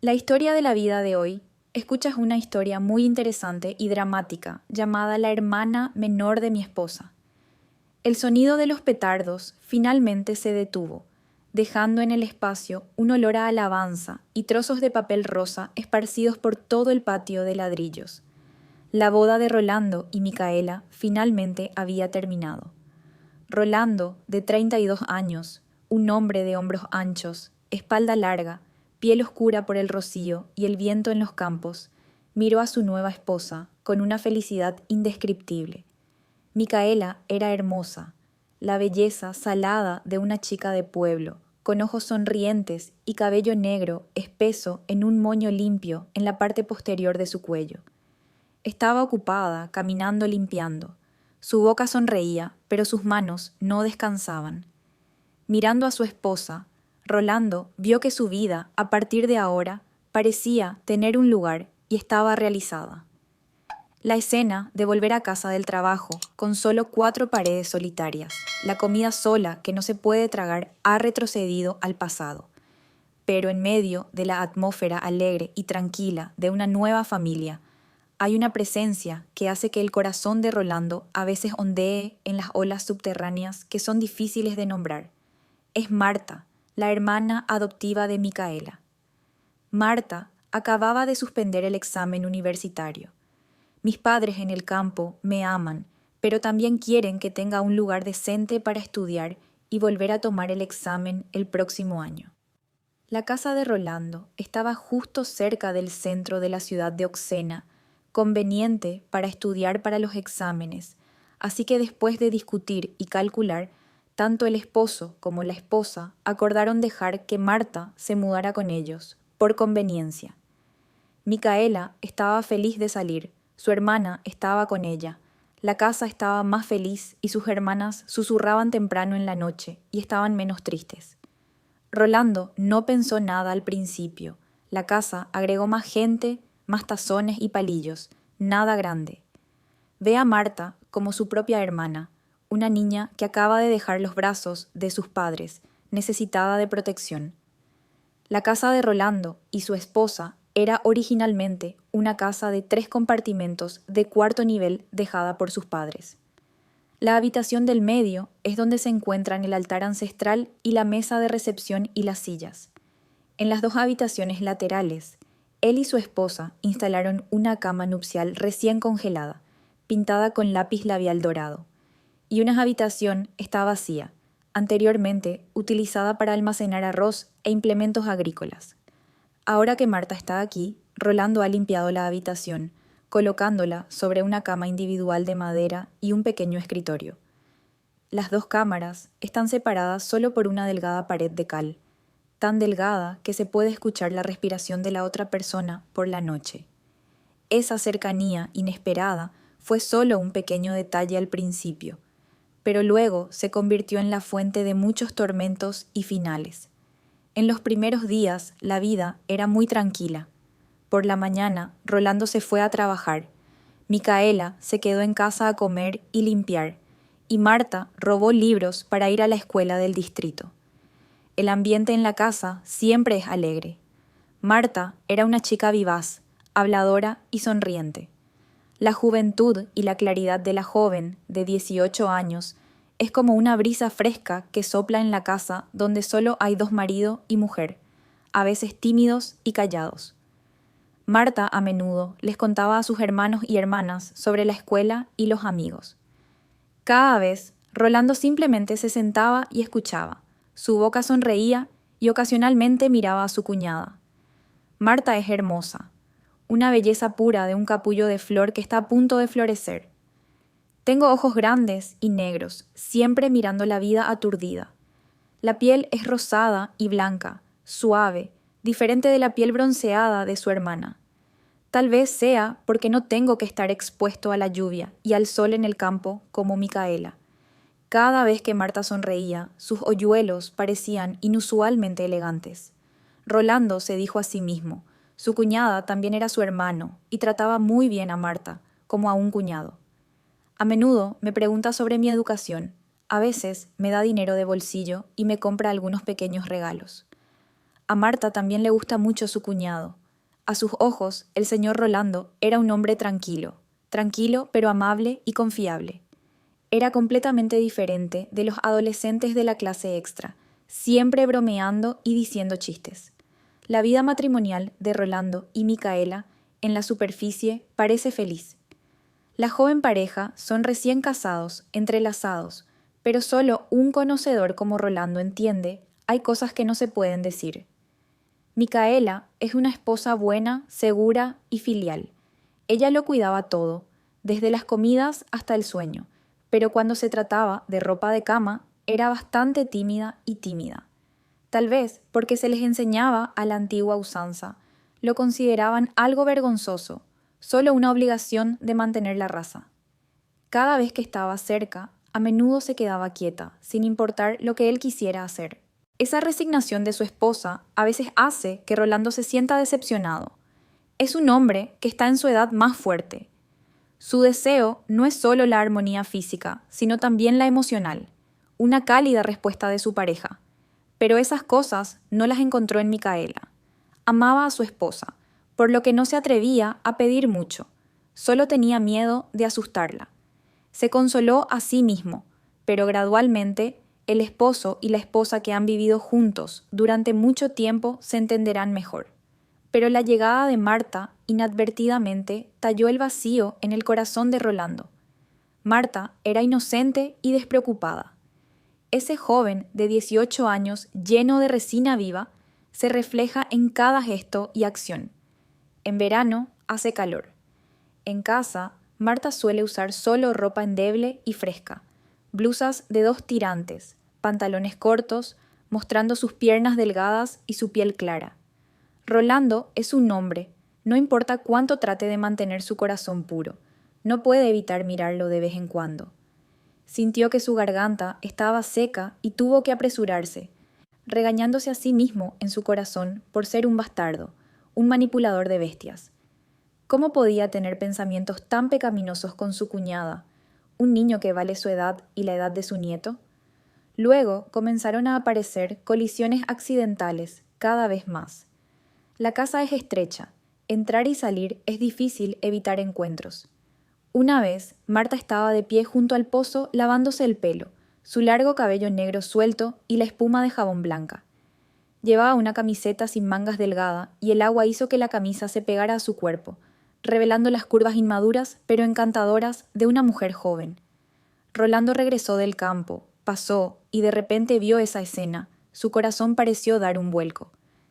La historia de la vida de hoy, escuchas una historia muy interesante y dramática llamada La hermana menor de mi esposa. El sonido de los petardos finalmente se detuvo, dejando en el espacio un olor a alabanza y trozos de papel rosa esparcidos por todo el patio de ladrillos. La boda de Rolando y Micaela finalmente había terminado. Rolando, de 32 años, un hombre de hombros anchos, espalda larga, piel oscura por el rocío y el viento en los campos, miró a su nueva esposa con una felicidad indescriptible. Micaela era hermosa, la belleza salada de una chica de pueblo, con ojos sonrientes y cabello negro espeso en un moño limpio en la parte posterior de su cuello. Estaba ocupada, caminando limpiando. Su boca sonreía, pero sus manos no descansaban. Mirando a su esposa, Rolando vio que su vida, a partir de ahora, parecía tener un lugar y estaba realizada. La escena de volver a casa del trabajo, con solo 4 paredes solitarias, la comida sola que no se puede tragar, ha retrocedido al pasado. Pero en medio de la atmósfera alegre y tranquila de una nueva familia, hay una presencia que hace que el corazón de Rolando a veces ondee en las olas subterráneas que son difíciles de nombrar. Es Marta, la hermana adoptiva de Micaela. Marta acababa de suspender el examen universitario. Mis padres en el campo me aman, pero también quieren que tenga un lugar decente para estudiar y volver a tomar el examen el próximo año. La casa de Rolando estaba justo cerca del centro de la ciudad de Oxena, conveniente para estudiar para los exámenes, así que después de discutir y calcular, tanto el esposo como la esposa acordaron dejar que Marta se mudara con ellos, por conveniencia. Micaela estaba feliz de salir, su hermana estaba con ella, la casa estaba más feliz y sus hermanas susurraban temprano en la noche y estaban menos tristes. Rolando no pensó nada al principio. La casa agregó más gente, más tazones y palillos, nada grande. Ve a Marta como su propia hermana, una niña que acaba de dejar los brazos de sus padres, necesitada de protección. La casa de Rolando y su esposa era originalmente una casa de 3 compartimentos de 4º nivel dejada por sus padres. La habitación del medio es donde se encuentran el altar ancestral y la mesa de recepción y las sillas. En las 2 habitaciones laterales, él y su esposa instalaron una cama nupcial recién congelada, pintada con lápiz labial dorado, y una habitación está vacía, anteriormente utilizada para almacenar arroz e implementos agrícolas. Ahora que Marta está aquí, Rolando ha limpiado la habitación, colocándola sobre una cama individual de madera y un pequeño escritorio. Las 2 cámaras están separadas solo por una delgada pared de cal, tan delgada que se puede escuchar la respiración de la otra persona por la noche. Esa cercanía inesperada fue solo un pequeño detalle al principio, pero luego se convirtió en la fuente de muchos tormentos y finales. En los primeros días, la vida era muy tranquila. Por la mañana, Rolando se fue a trabajar. Micaela se quedó en casa a comer y limpiar, y Marta robó libros para ir a la escuela del distrito. El ambiente en la casa siempre es alegre. Marta era una chica vivaz, habladora y sonriente. La juventud y la claridad de la joven, de 18 años, es como una brisa fresca que sopla en la casa donde solo hay 2 marido y mujer, a veces tímidos y callados. Marta a menudo les contaba a sus hermanos y hermanas sobre la escuela y los amigos. Cada vez, Rolando simplemente se sentaba y escuchaba. Su boca sonreía y ocasionalmente miraba a su cuñada. Marta es hermosa, una belleza pura de un capullo de flor que está a punto de florecer. Tengo ojos grandes y negros, siempre mirando la vida aturdida. La piel es rosada y blanca, suave, diferente de la piel bronceada de su hermana. Tal vez sea porque no tengo que estar expuesto a la lluvia y al sol en el campo como Micaela. Cada vez que Marta sonreía, sus hoyuelos parecían inusualmente elegantes. Rolando se dijo a sí mismo, su cuñada también era su hermano y trataba muy bien a Marta, como a un cuñado. A menudo me pregunta sobre mi educación. A veces me da dinero de bolsillo y me compra algunos pequeños regalos. A Marta también le gusta mucho su cuñado. A sus ojos, el señor Rolando era un hombre tranquilo pero amable y confiable. Era completamente diferente de los adolescentes de la clase extra, siempre bromeando y diciendo chistes. La vida matrimonial de Rolando y Micaela, en la superficie, parece feliz. La joven pareja son recién casados, entrelazados, pero solo un conocedor como Rolando entiende, hay cosas que no se pueden decir. Micaela es una esposa buena, segura y filial. Ella lo cuidaba todo, desde las comidas hasta el sueño, pero cuando se trataba de ropa de cama, era bastante tímida y tímida. Tal vez porque se les enseñaba a la antigua usanza, lo consideraban algo vergonzoso, solo una obligación de mantener la raza. Cada vez que estaba cerca, a menudo se quedaba quieta, sin importar lo que él quisiera hacer. Esa resignación de su esposa a veces hace que Rolando se sienta decepcionado. Es un hombre que está en su edad más fuerte. Su deseo no es solo la armonía física, sino también la emocional, una cálida respuesta de su pareja. Pero esas cosas no las encontró en Micaela. Amaba a su esposa, por lo que no se atrevía a pedir mucho. Solo tenía miedo de asustarla. Se consoló a sí mismo, pero gradualmente el esposo y la esposa que han vivido juntos durante mucho tiempo se entenderán mejor. Pero la llegada de Marta inadvertidamente talló el vacío en el corazón de Rolando. Marta era inocente y despreocupada. Ese joven de 18 años lleno de resina viva se refleja en cada gesto y acción. En verano hace calor. En casa, Marta suele usar solo ropa endeble y fresca, blusas de 2 tirantes, pantalones cortos, mostrando sus piernas delgadas y su piel clara. Rolando es un hombre, no importa cuánto trate de mantener su corazón puro, no puede evitar mirarlo de vez en cuando. Sintió que su garganta estaba seca y tuvo que apresurarse, regañándose a sí mismo en su corazón por ser un bastardo, un manipulador de bestias. ¿Cómo podía tener pensamientos tan pecaminosos con su cuñada, un niño que vale su edad y la edad de su nieto? Luego comenzaron a aparecer colisiones accidentales cada vez más. La casa es estrecha, entrar y salir es difícil evitar encuentros. Una vez, Marta estaba de pie junto al pozo lavándose el pelo, su largo cabello negro suelto y la espuma de jabón blanca. Llevaba una camiseta sin mangas delgada y el agua hizo que la camisa se pegara a su cuerpo, revelando las curvas inmaduras pero encantadoras de una mujer joven. Rolando regresó del campo, pasó y de repente vio esa escena. Su corazón pareció dar un vuelco.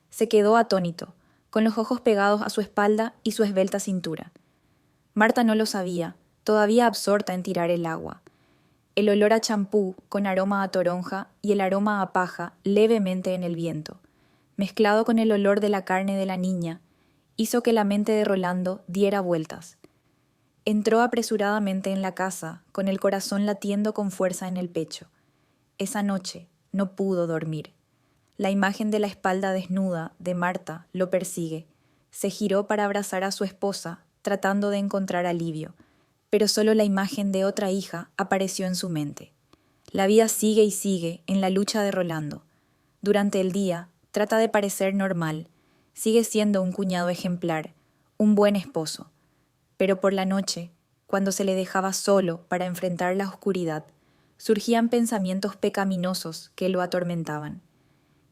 Se quedó atónito, con los ojos pegados a su espalda y su esbelta cintura. Marta no lo sabía, todavía absorta en tirar el agua. El olor a champú con aroma a toronja y el aroma a paja levemente en el viento, mezclado con el olor de la carne de la niña, hizo que la mente de Rolando diera vueltas. Entró apresuradamente en la casa, con el corazón latiendo con fuerza en el pecho. Esa noche no pudo dormir. La imagen de la espalda desnuda de Marta lo persigue. Se giró para abrazar a su esposa, tratando de encontrar alivio, pero solo la imagen de otra hija apareció en su mente. La vida sigue y sigue en la lucha de Rolando. Durante el día, trata de parecer normal, sigue siendo un cuñado ejemplar, un buen esposo. Pero por la noche, cuando se le dejaba solo para enfrentar la oscuridad, surgían pensamientos pecaminosos que lo atormentaban.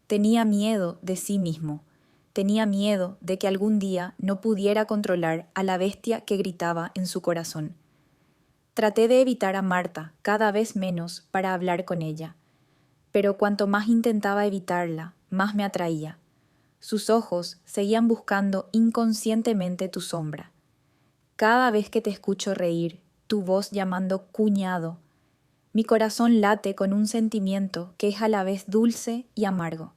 Tenía miedo de sí mismo. Tenía miedo de que algún día no pudiera controlar a la bestia que gritaba en su corazón. Traté de evitar a Marta cada vez menos para hablar con ella, pero cuanto más intentaba evitarla, más me atraía. Sus ojos seguían buscando inconscientemente tu sombra. Cada vez que te escucho reír, tu voz llamando cuñado, mi corazón late con un sentimiento que es a la vez dulce y amargo.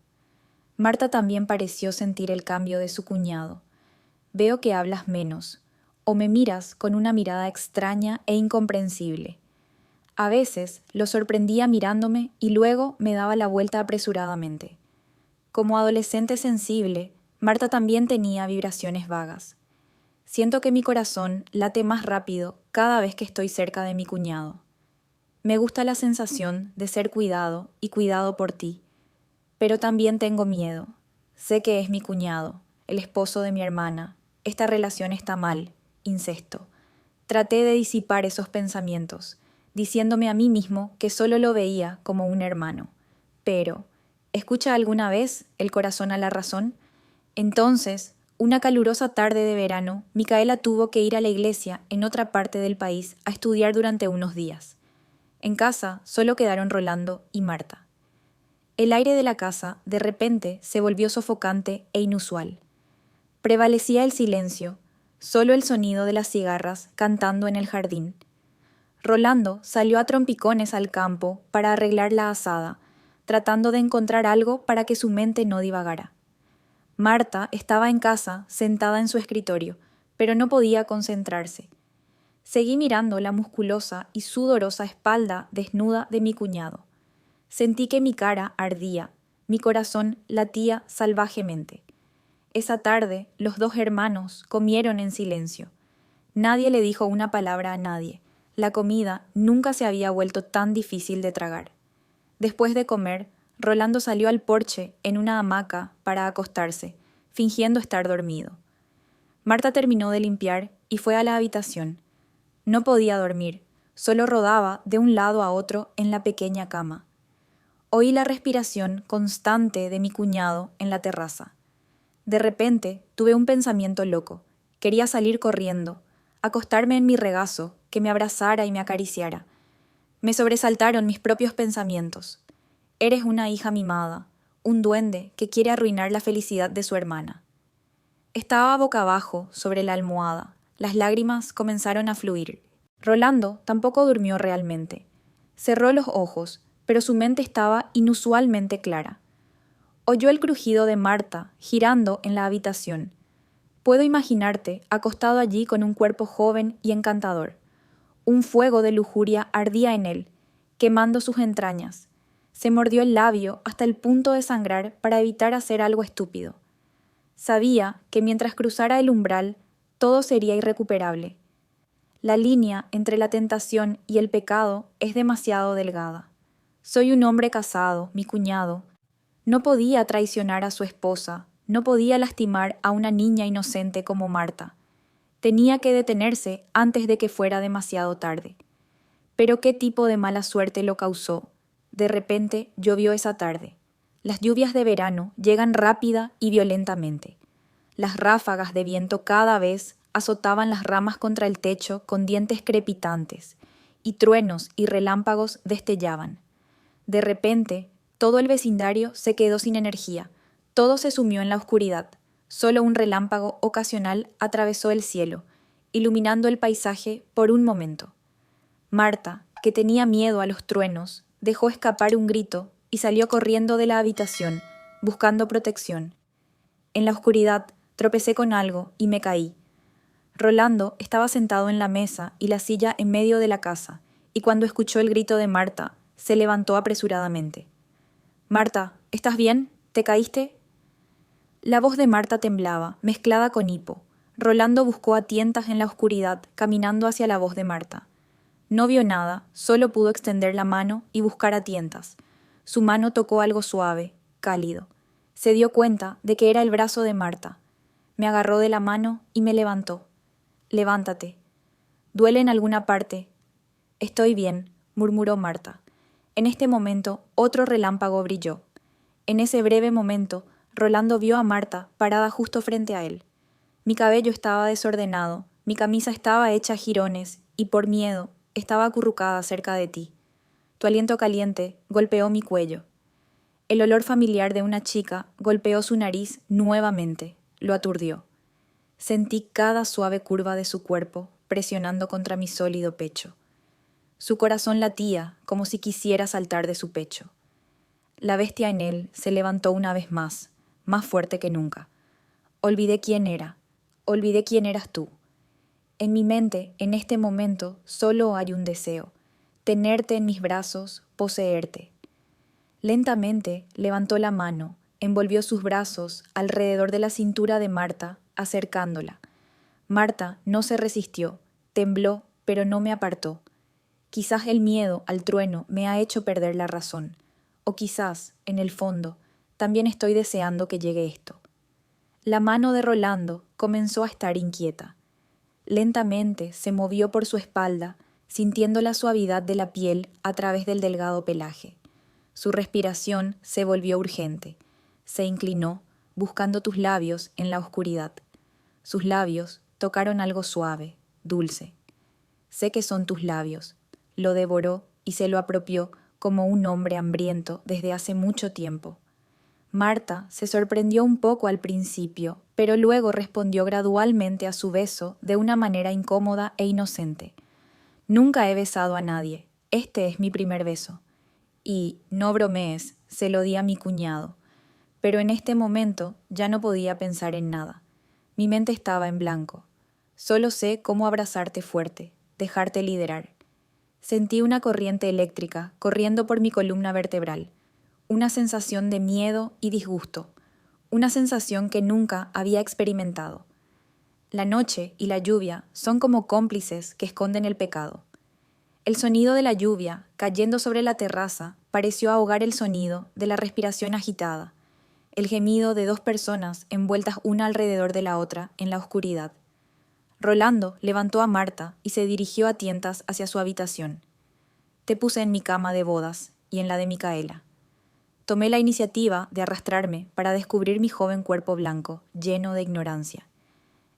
Marta también pareció sentir el cambio de su cuñado. Veo que hablas menos, o me miras con una mirada extraña e incomprensible. A veces lo sorprendía mirándome y luego me daba la vuelta apresuradamente. Como adolescente sensible, Marta también tenía vibraciones vagas. Siento que mi corazón late más rápido cada vez que estoy cerca de mi cuñado. Me gusta la sensación de ser cuidado y cuidado por ti. Pero también tengo miedo. sé que es mi cuñado, el esposo de mi hermana. Esta relación está mal, incesto. Traté de disipar esos pensamientos, diciéndome a mí mismo que solo lo veía como un hermano. Pero, ¿escucha alguna vez el corazón a la razón? Entonces, una calurosa tarde de verano, Micaela tuvo que ir a la iglesia en otra parte del país a estudiar durante unos días. En casa solo quedaron Rolando y Marta. El aire de la casa, de repente, se volvió sofocante e inusual. Prevalecía el silencio, solo el sonido de las cigarras cantando en el jardín. Rolando salió a trompicones al campo para arreglar la asada, tratando de encontrar algo para que su mente no divagara. Marta estaba en casa, sentada en su escritorio, pero no podía concentrarse. Seguí mirando la musculosa y sudorosa espalda desnuda de mi cuñado. Sentí que mi cara ardía, mi corazón latía salvajemente. Esa tarde, los dos hermanos comieron en silencio. Nadie le dijo una palabra a nadie. La comida nunca se había vuelto tan difícil de tragar. Después de comer, Rolando salió al porche en una hamaca para acostarse, fingiendo estar dormido. Marta terminó de limpiar y fue a la habitación. No podía dormir, solo rodaba de un lado a otro en la pequeña cama. Oí la respiración constante de mi cuñado en la terraza. De repente tuve un pensamiento loco. Quería salir corriendo, acostarme en mi regazo, que me abrazara y me acariciara. Me sobresaltaron mis propios pensamientos. Eres una hija mimada, un duende que quiere arruinar la felicidad de su hermana. Estaba boca abajo sobre la almohada. Las lágrimas comenzaron a fluir. Rolando tampoco durmió realmente. Cerró los ojos, pero su mente estaba inusualmente clara. Oyó el crujido de Marta girando en la habitación. Puedo imaginarte acostado allí con un cuerpo joven y encantador. Un fuego de lujuria ardía en él, quemando sus entrañas. Se mordió el labio hasta el punto de sangrar para evitar hacer algo estúpido. Sabía que mientras cruzara el umbral, todo sería irrecuperable. La línea entre la tentación y el pecado es demasiado delgada. Soy un hombre casado, mi cuñado. No podía traicionar a su esposa, no podía lastimar a una niña inocente como Marta. Tenía que detenerse antes de que fuera demasiado tarde. Pero qué tipo de mala suerte lo causó. De repente llovió esa tarde. Las lluvias de verano llegan rápida y violentamente. Las ráfagas de viento cada vez azotaban las ramas contra el techo con dientes crepitantes, y truenos y relámpagos destellaban. De repente, todo el vecindario se quedó sin energía, todo se sumió en la oscuridad. Solo un relámpago ocasional atravesó el cielo, iluminando el paisaje por un momento. Marta, que tenía miedo a los truenos, dejó escapar un grito y salió corriendo de la habitación, buscando protección. En la oscuridad tropecé con algo y me caí. Rolando estaba sentado en la mesa y la silla en medio de la casa, y cuando escuchó el grito de Marta, se levantó apresuradamente. «Marta, ¿estás bien? ¿Te caíste?» La voz de Marta temblaba, mezclada con hipo. Rolando buscó a tientas en la oscuridad, caminando hacia la voz de Marta. No vio nada, solo pudo extender la mano y buscar a tientas. Su mano tocó algo suave, cálido. Se dio cuenta de que era el brazo de Marta. Me agarró de la mano y me levantó. «Levántate. ¿Duele en alguna parte?» «Estoy bien», murmuró Marta. En este momento, otro relámpago brilló. En ese breve momento, Rolando vio a Marta parada justo frente a él. Mi cabello estaba desordenado, mi camisa estaba hecha jirones y por miedo estaba acurrucada cerca de ti. Tu aliento caliente golpeó mi cuello. El olor familiar de una chica golpeó su nariz nuevamente, lo aturdió. Sentí cada suave curva de su cuerpo presionando contra mi sólido pecho. Su corazón latía como si quisiera saltar de su pecho. La bestia en él se levantó una vez más fuerte que nunca. Olvidé quién eras tú. En mi mente, en este momento, solo hay un deseo: tenerte en mis brazos, poseerte. Lentamente levantó la mano, envolvió sus brazos alrededor de la cintura de Marta, acercándola. Marta no se resistió, tembló, pero no me apartó. Quizás el miedo al trueno me ha hecho perder la razón, o quizás, en el fondo, también estoy deseando que llegue esto. La mano de Rolando comenzó a estar inquieta. Lentamente se movió por su espalda, sintiendo la suavidad de la piel a través del delgado pelaje. Su respiración se volvió urgente. Se inclinó, buscando tus labios en la oscuridad. Sus labios tocaron algo suave, dulce. Sé que son tus labios. Lo devoró y se lo apropió como un hombre hambriento desde hace mucho tiempo. Marta se sorprendió un poco al principio, pero luego respondió gradualmente a su beso de una manera incómoda e inocente. Nunca he besado a nadie. Este es mi primer beso. Y, no bromees, se lo di a mi cuñado. Pero en este momento ya no podía pensar en nada. Mi mente estaba en blanco. Solo sé cómo abrazarte fuerte, dejarte liderar. Sentí una corriente eléctrica corriendo por mi columna vertebral. Una sensación de miedo y disgusto. Una sensación que nunca había experimentado. La noche y la lluvia son como cómplices que esconden el pecado. El sonido de la lluvia, cayendo sobre la terraza, pareció ahogar el sonido de la respiración agitada, el gemido de dos personas envueltas una alrededor de la otra en la oscuridad. Rolando levantó a Marta y se dirigió a tientas hacia su habitación. Te puse en mi cama de bodas y en la de Micaela. Tomé la iniciativa de arrastrarme para descubrir mi joven cuerpo blanco, lleno de ignorancia.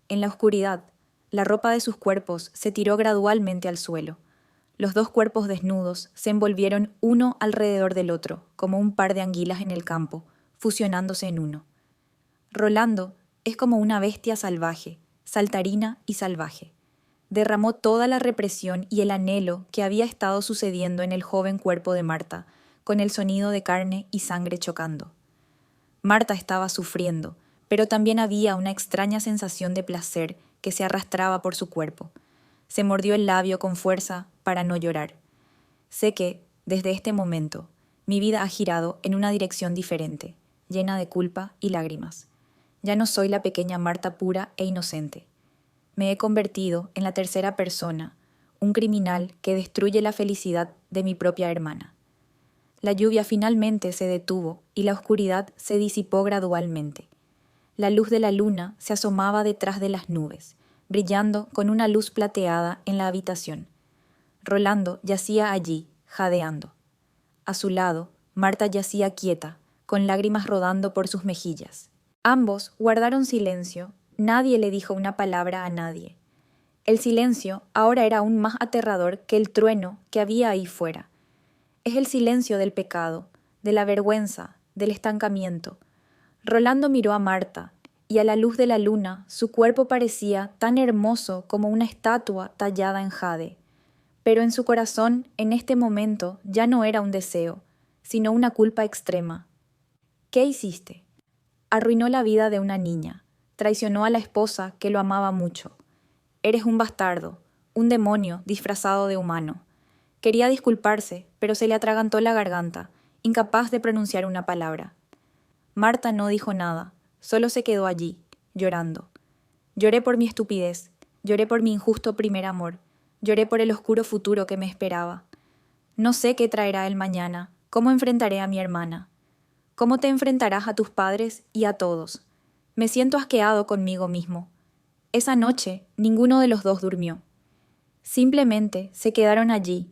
En la oscuridad, la ropa de sus cuerpos se tiró gradualmente al suelo. Los dos cuerpos desnudos se envolvieron uno alrededor del otro, como un par de anguilas en el campo, fusionándose en uno. Rolando es como una bestia salvaje, saltarina y salvaje. Derramó toda la represión y el anhelo que había estado sucediendo en el joven cuerpo de Marta, con el sonido de carne y sangre chocando. Marta estaba sufriendo, pero también había una extraña sensación de placer que se arrastraba por su cuerpo. Se mordió el labio con fuerza para no llorar. Sé que, desde este momento, mi vida ha girado en una dirección diferente, llena de culpa y lágrimas. Ya no soy la pequeña Marta pura e inocente. Me he convertido en la tercera persona, un criminal que destruye la felicidad de mi propia hermana. La lluvia finalmente se detuvo y la oscuridad se disipó gradualmente. La luz de la luna se asomaba detrás de las nubes, brillando con una luz plateada en la habitación. Rolando yacía allí, jadeando. A su lado, Marta yacía quieta, con lágrimas rodando por sus mejillas. Ambos guardaron silencio, nadie le dijo una palabra a nadie. El silencio ahora era aún más aterrador que el trueno que había ahí fuera. Es el silencio del pecado, de la vergüenza, del estancamiento. Rolando miró a Marta, y a la luz de la luna su cuerpo parecía tan hermoso como una estatua tallada en jade. Pero en su corazón, en este momento, ya no era un deseo, sino una culpa extrema. ¿Qué hiciste? Arruinó la vida de una niña, traicionó a la esposa que lo amaba mucho. Eres un bastardo, un demonio disfrazado de humano. Quería disculparse, pero se le atragantó la garganta, incapaz de pronunciar una palabra. Marta no dijo nada, solo se quedó allí, llorando. Lloré por mi estupidez, lloré por mi injusto primer amor, lloré por el oscuro futuro que me esperaba. No sé qué traerá el mañana, cómo enfrentaré a mi hermana. ¿Cómo te enfrentarás a tus padres y a todos? Me siento asqueado conmigo mismo. Esa noche ninguno de los dos durmió. Simplemente se quedaron allí,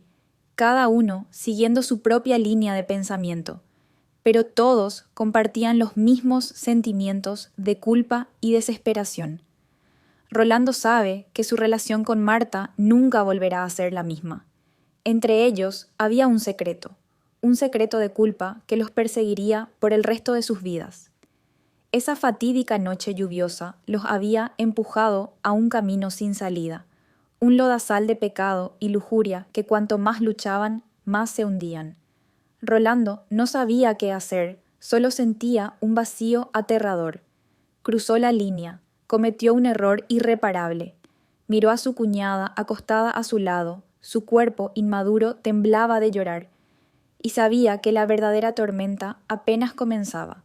cada uno siguiendo su propia línea de pensamiento, pero todos compartían los mismos sentimientos de culpa y desesperación. Rolando sabe que su relación con Marta nunca volverá a ser la misma. Entre ellos había un secreto de culpa que los perseguiría por el resto de sus vidas. Esa fatídica noche lluviosa los había empujado a un camino sin salida, un lodazal de pecado y lujuria que cuanto más luchaban, más se hundían. Rolando no sabía qué hacer, solo sentía un vacío aterrador. Cruzó la línea, cometió un error irreparable. Miró a su cuñada acostada a su lado, su cuerpo inmaduro temblaba de llorar, y sabía que la verdadera tormenta apenas comenzaba.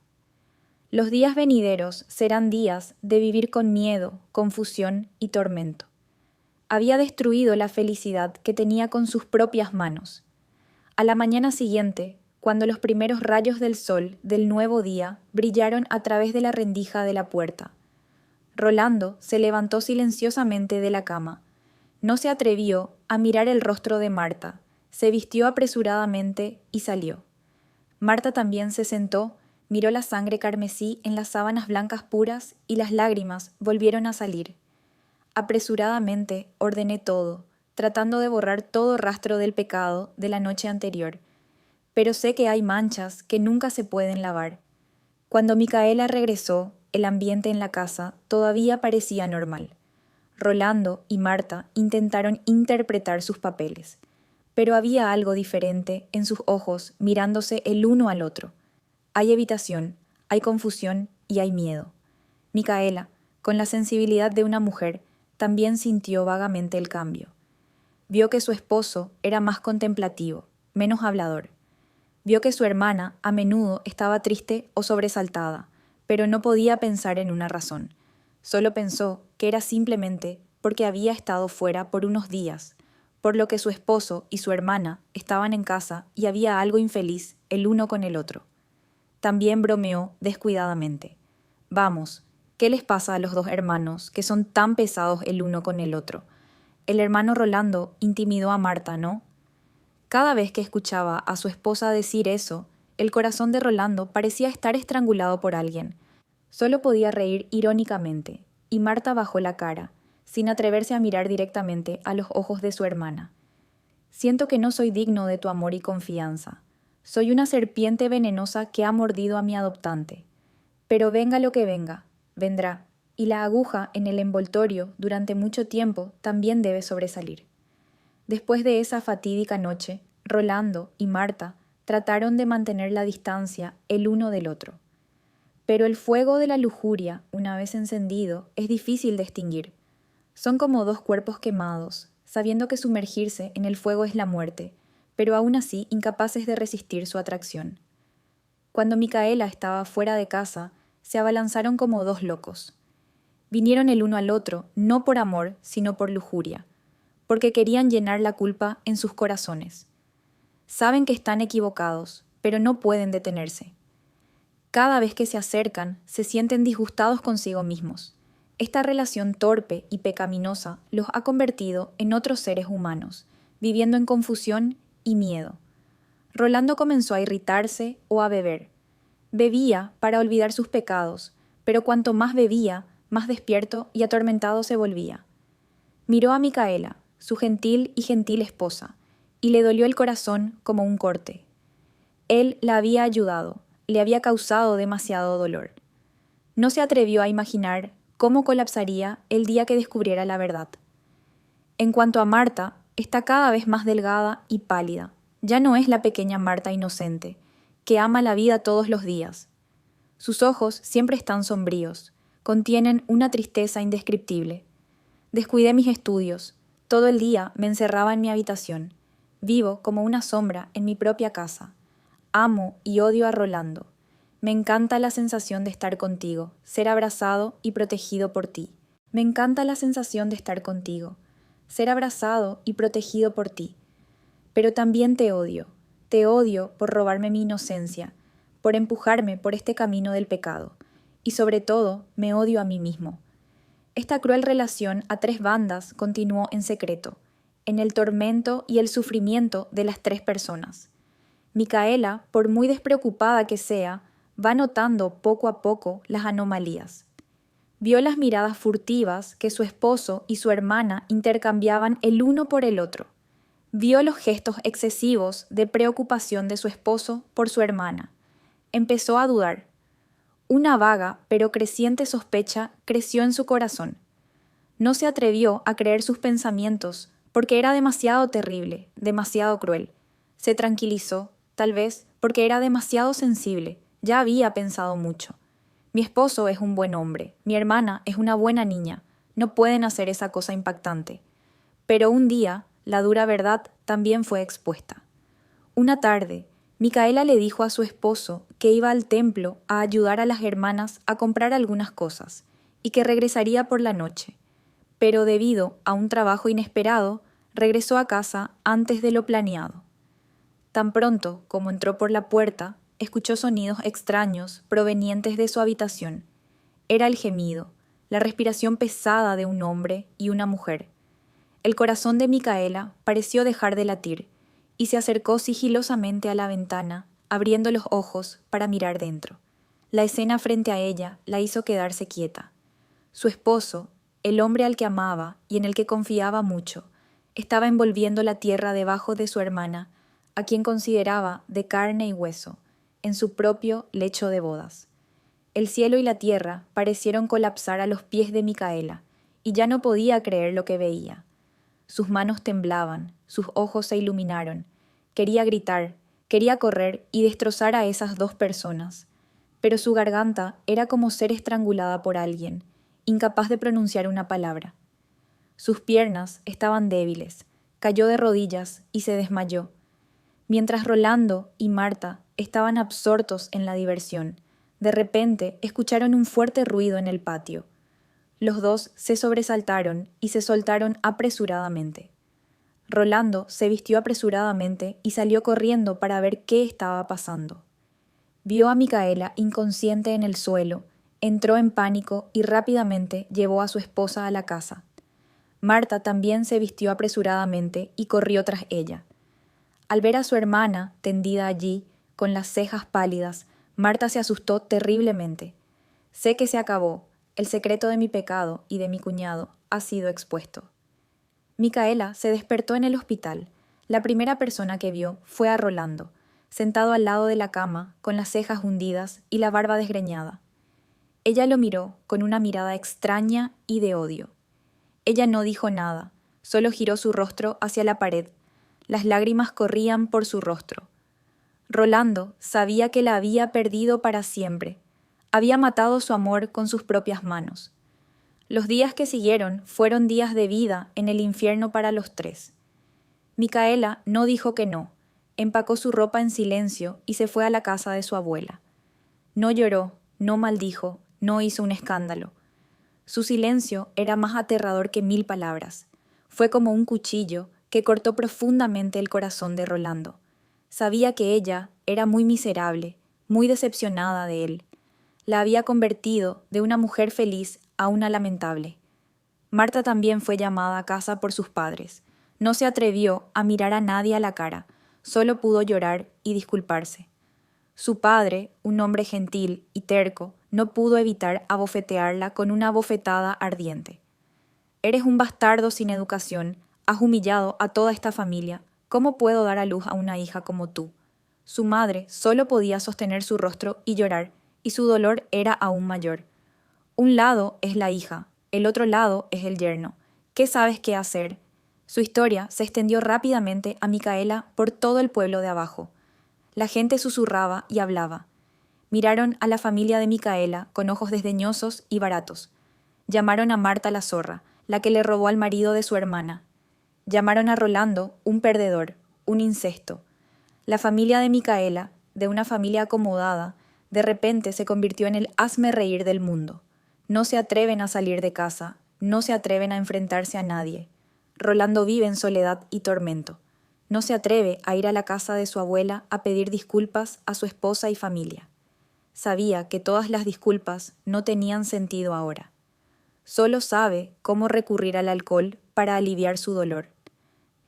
Los días venideros serán días de vivir con miedo, confusión y tormento. Había destruido la felicidad que tenía con sus propias manos. A la mañana siguiente, cuando los primeros rayos del sol del nuevo día brillaron a través de la rendija de la puerta. Rolando se levantó silenciosamente de la cama. No se atrevió a mirar el rostro de Marta, se vistió apresuradamente y salió. Marta también se sentó, miró la sangre carmesí en las sábanas blancas puras y las lágrimas volvieron a salir. Apresuradamente ordené todo, tratando de borrar todo rastro del pecado de la noche anterior. Pero sé que hay manchas que nunca se pueden lavar. Cuando Micaela regresó, el ambiente en la casa todavía parecía normal. Rolando y Marta intentaron interpretar sus papeles, pero había algo diferente en sus ojos mirándose el uno al otro. Hay evitación, hay confusión y hay miedo. Micaela, con la sensibilidad de una mujer, también sintió vagamente el cambio. Vio que su esposo era más contemplativo, menos hablador. Vio que su hermana a menudo estaba triste o sobresaltada, pero no podía pensar en una razón. Solo pensó que era simplemente porque había estado fuera por unos días, por lo que su esposo y su hermana estaban en casa y había algo infeliz el uno con el otro. También bromeó descuidadamente. Vamos, ¿qué les pasa a los dos hermanos que son tan pesados el uno con el otro? El hermano Rolando intimidó a Marta, ¿no? Cada vez que escuchaba a su esposa decir eso, el corazón de Rolando parecía estar estrangulado por alguien. Solo podía reír irónicamente, y Marta bajó la cara, sin atreverse a mirar directamente a los ojos de su hermana. Siento que no soy digno de tu amor y confianza. Soy una serpiente venenosa que ha mordido a mi adoptante. Pero venga lo que venga, vendrá, y la aguja en el envoltorio durante mucho tiempo también debe sobresalir. Después de esa fatídica noche, Rolando y Marta trataron de mantener la distancia el uno del otro. Pero el fuego de la lujuria, una vez encendido, es difícil de extinguir. Son como dos cuerpos quemados, sabiendo que sumergirse en el fuego es la muerte, pero aún así incapaces de resistir su atracción. Cuando Micaela estaba fuera de casa, se abalanzaron como dos locos. Vinieron el uno al otro, no por amor, sino por lujuria, porque querían llenar la culpa en sus corazones. Saben que están equivocados, pero no pueden detenerse. Cada vez que se acercan, se sienten disgustados consigo mismos. Esta relación torpe y pecaminosa los ha convertido en otros seres humanos, viviendo en confusión y miedo. Rolando comenzó a irritarse o a beber. Bebía para olvidar sus pecados, pero cuanto más bebía, más despierto y atormentado se volvía. Miró a Micaela, su gentil y gentil esposa, y le dolió el corazón como un corte. Él la había ayudado, le había causado demasiado dolor. No se atrevió a imaginar cómo colapsaría el día que descubriera la verdad. En cuanto a Marta, está cada vez más delgada y pálida. Ya no es la pequeña Marta inocente, que ama la vida todos los días. Sus ojos siempre están sombríos, contienen una tristeza indescriptible. Descuidé mis estudios, todo el día me encerraba en mi habitación. Vivo como una sombra en mi propia casa. Amo y odio a Rolando. Me encanta la sensación de estar contigo, ser abrazado y protegido por ti. Me encanta la sensación de estar contigo, ser abrazado y protegido por ti. Pero también te odio por robarme mi inocencia, por empujarme por este camino del pecado, y sobre todo me odio a mí mismo. Esta cruel relación a tres bandas continuó en secreto, en el tormento y el sufrimiento de las tres personas. Micaela, por muy despreocupada que sea, va notando poco a poco las anomalías. Vio las miradas furtivas que su esposo y su hermana intercambiaban el uno por el otro. Vio los gestos excesivos de preocupación de su esposo por su hermana. Empezó a dudar. Una vaga pero creciente sospecha creció en su corazón. No se atrevió a creer sus pensamientos porque era demasiado terrible, demasiado cruel. Se tranquilizó, tal vez porque era demasiado sensible. Ya había pensado mucho. Mi esposo es un buen hombre, mi hermana es una buena niña. No pueden hacer esa cosa impactante. Pero un día, la dura verdad también fue expuesta. Una tarde, Micaela le dijo a su esposo que iba al templo a ayudar a las hermanas a comprar algunas cosas y que regresaría por la noche. Pero debido a un trabajo inesperado, regresó a casa antes de lo planeado. Tan pronto como entró por la puerta, escuchó sonidos extraños provenientes de su habitación. Era el gemido, la respiración pesada de un hombre y una mujer. El corazón de Micaela pareció dejar de latir y se acercó sigilosamente a la ventana, abriendo los ojos para mirar dentro. La escena frente a ella la hizo quedarse quieta. Su esposo, el hombre al que amaba y en el que confiaba mucho, estaba envolviendo la tierra debajo de su hermana, a quien consideraba de carne y hueso, en su propio lecho de bodas. El cielo y la tierra parecieron colapsar a los pies de Micaela, y ya no podía creer lo que veía. Sus manos temblaban, sus ojos se iluminaron. Quería gritar, quería correr y destrozar a esas dos personas. Pero su garganta era como ser estrangulada por alguien, incapaz de pronunciar una palabra. Sus piernas estaban débiles, cayó de rodillas y se desmayó. Mientras Rolando y Marta estaban absortos en la diversión, de repente escucharon un fuerte ruido en el patio. Los dos se sobresaltaron y se soltaron apresuradamente. Rolando se vistió apresuradamente y salió corriendo para ver qué estaba pasando. Vio a Micaela inconsciente en el suelo, entró en pánico y rápidamente llevó a su esposa a la casa. Marta también se vistió apresuradamente y corrió tras ella. Al ver a su hermana tendida allí, con las cejas pálidas, Marta se asustó terriblemente. Sé que se acabó. El secreto de mi pecado y de mi cuñado ha sido expuesto. Micaela se despertó en el hospital. La primera persona que vio fue a Rolando, sentado al lado de la cama, con las cejas hundidas y la barba desgreñada. Ella lo miró con una mirada extraña y de odio. Ella no dijo nada, solo giró su rostro hacia la pared. Las lágrimas corrían por su rostro. Rolando sabía que la había perdido para siempre. Había matado su amor con sus propias manos. Los días que siguieron fueron días de vida en el infierno para los tres. Micaela no dijo que no, empacó su ropa en silencio y se fue a la casa de su abuela. No lloró, no maldijo, no hizo un escándalo. Su silencio era más aterrador que 1000 palabras. Fue como un cuchillo que cortó profundamente el corazón de Rolando. Sabía que ella era muy miserable, muy decepcionada de él. La había convertido de una mujer feliz a una lamentable. Marta también fue llamada a casa por sus padres. No se atrevió a mirar a nadie a la cara, solo pudo llorar y disculparse. Su padre, un hombre gentil y terco, no pudo evitar abofetearla con una bofetada ardiente. «Eres un bastardo sin educación, has humillado a toda esta familia. ¿Cómo puedo dar a luz a una hija como tú?» Su madre solo podía sostener su rostro y llorar, y su dolor era aún mayor. Un lado es la hija, el otro lado es el yerno. ¿Qué sabes qué hacer? Su historia se extendió rápidamente a Micaela por todo el pueblo de abajo. La gente susurraba y hablaba. Miraron a la familia de Micaela con ojos desdeñosos y baratos. Llamaron a Marta la zorra, la que le robó al marido de su hermana. Llamaron a Rolando un perdedor, un incesto. La familia de Micaela, de una familia acomodada, de repente se convirtió en el hazmerreír del mundo. No se atreven a salir de casa, no se atreven a enfrentarse a nadie. Rolando vive en soledad y tormento. No se atreve a ir a la casa de su abuela a pedir disculpas a su esposa y familia. Sabía que todas las disculpas no tenían sentido ahora. Solo sabe cómo recurrir al alcohol para aliviar su dolor.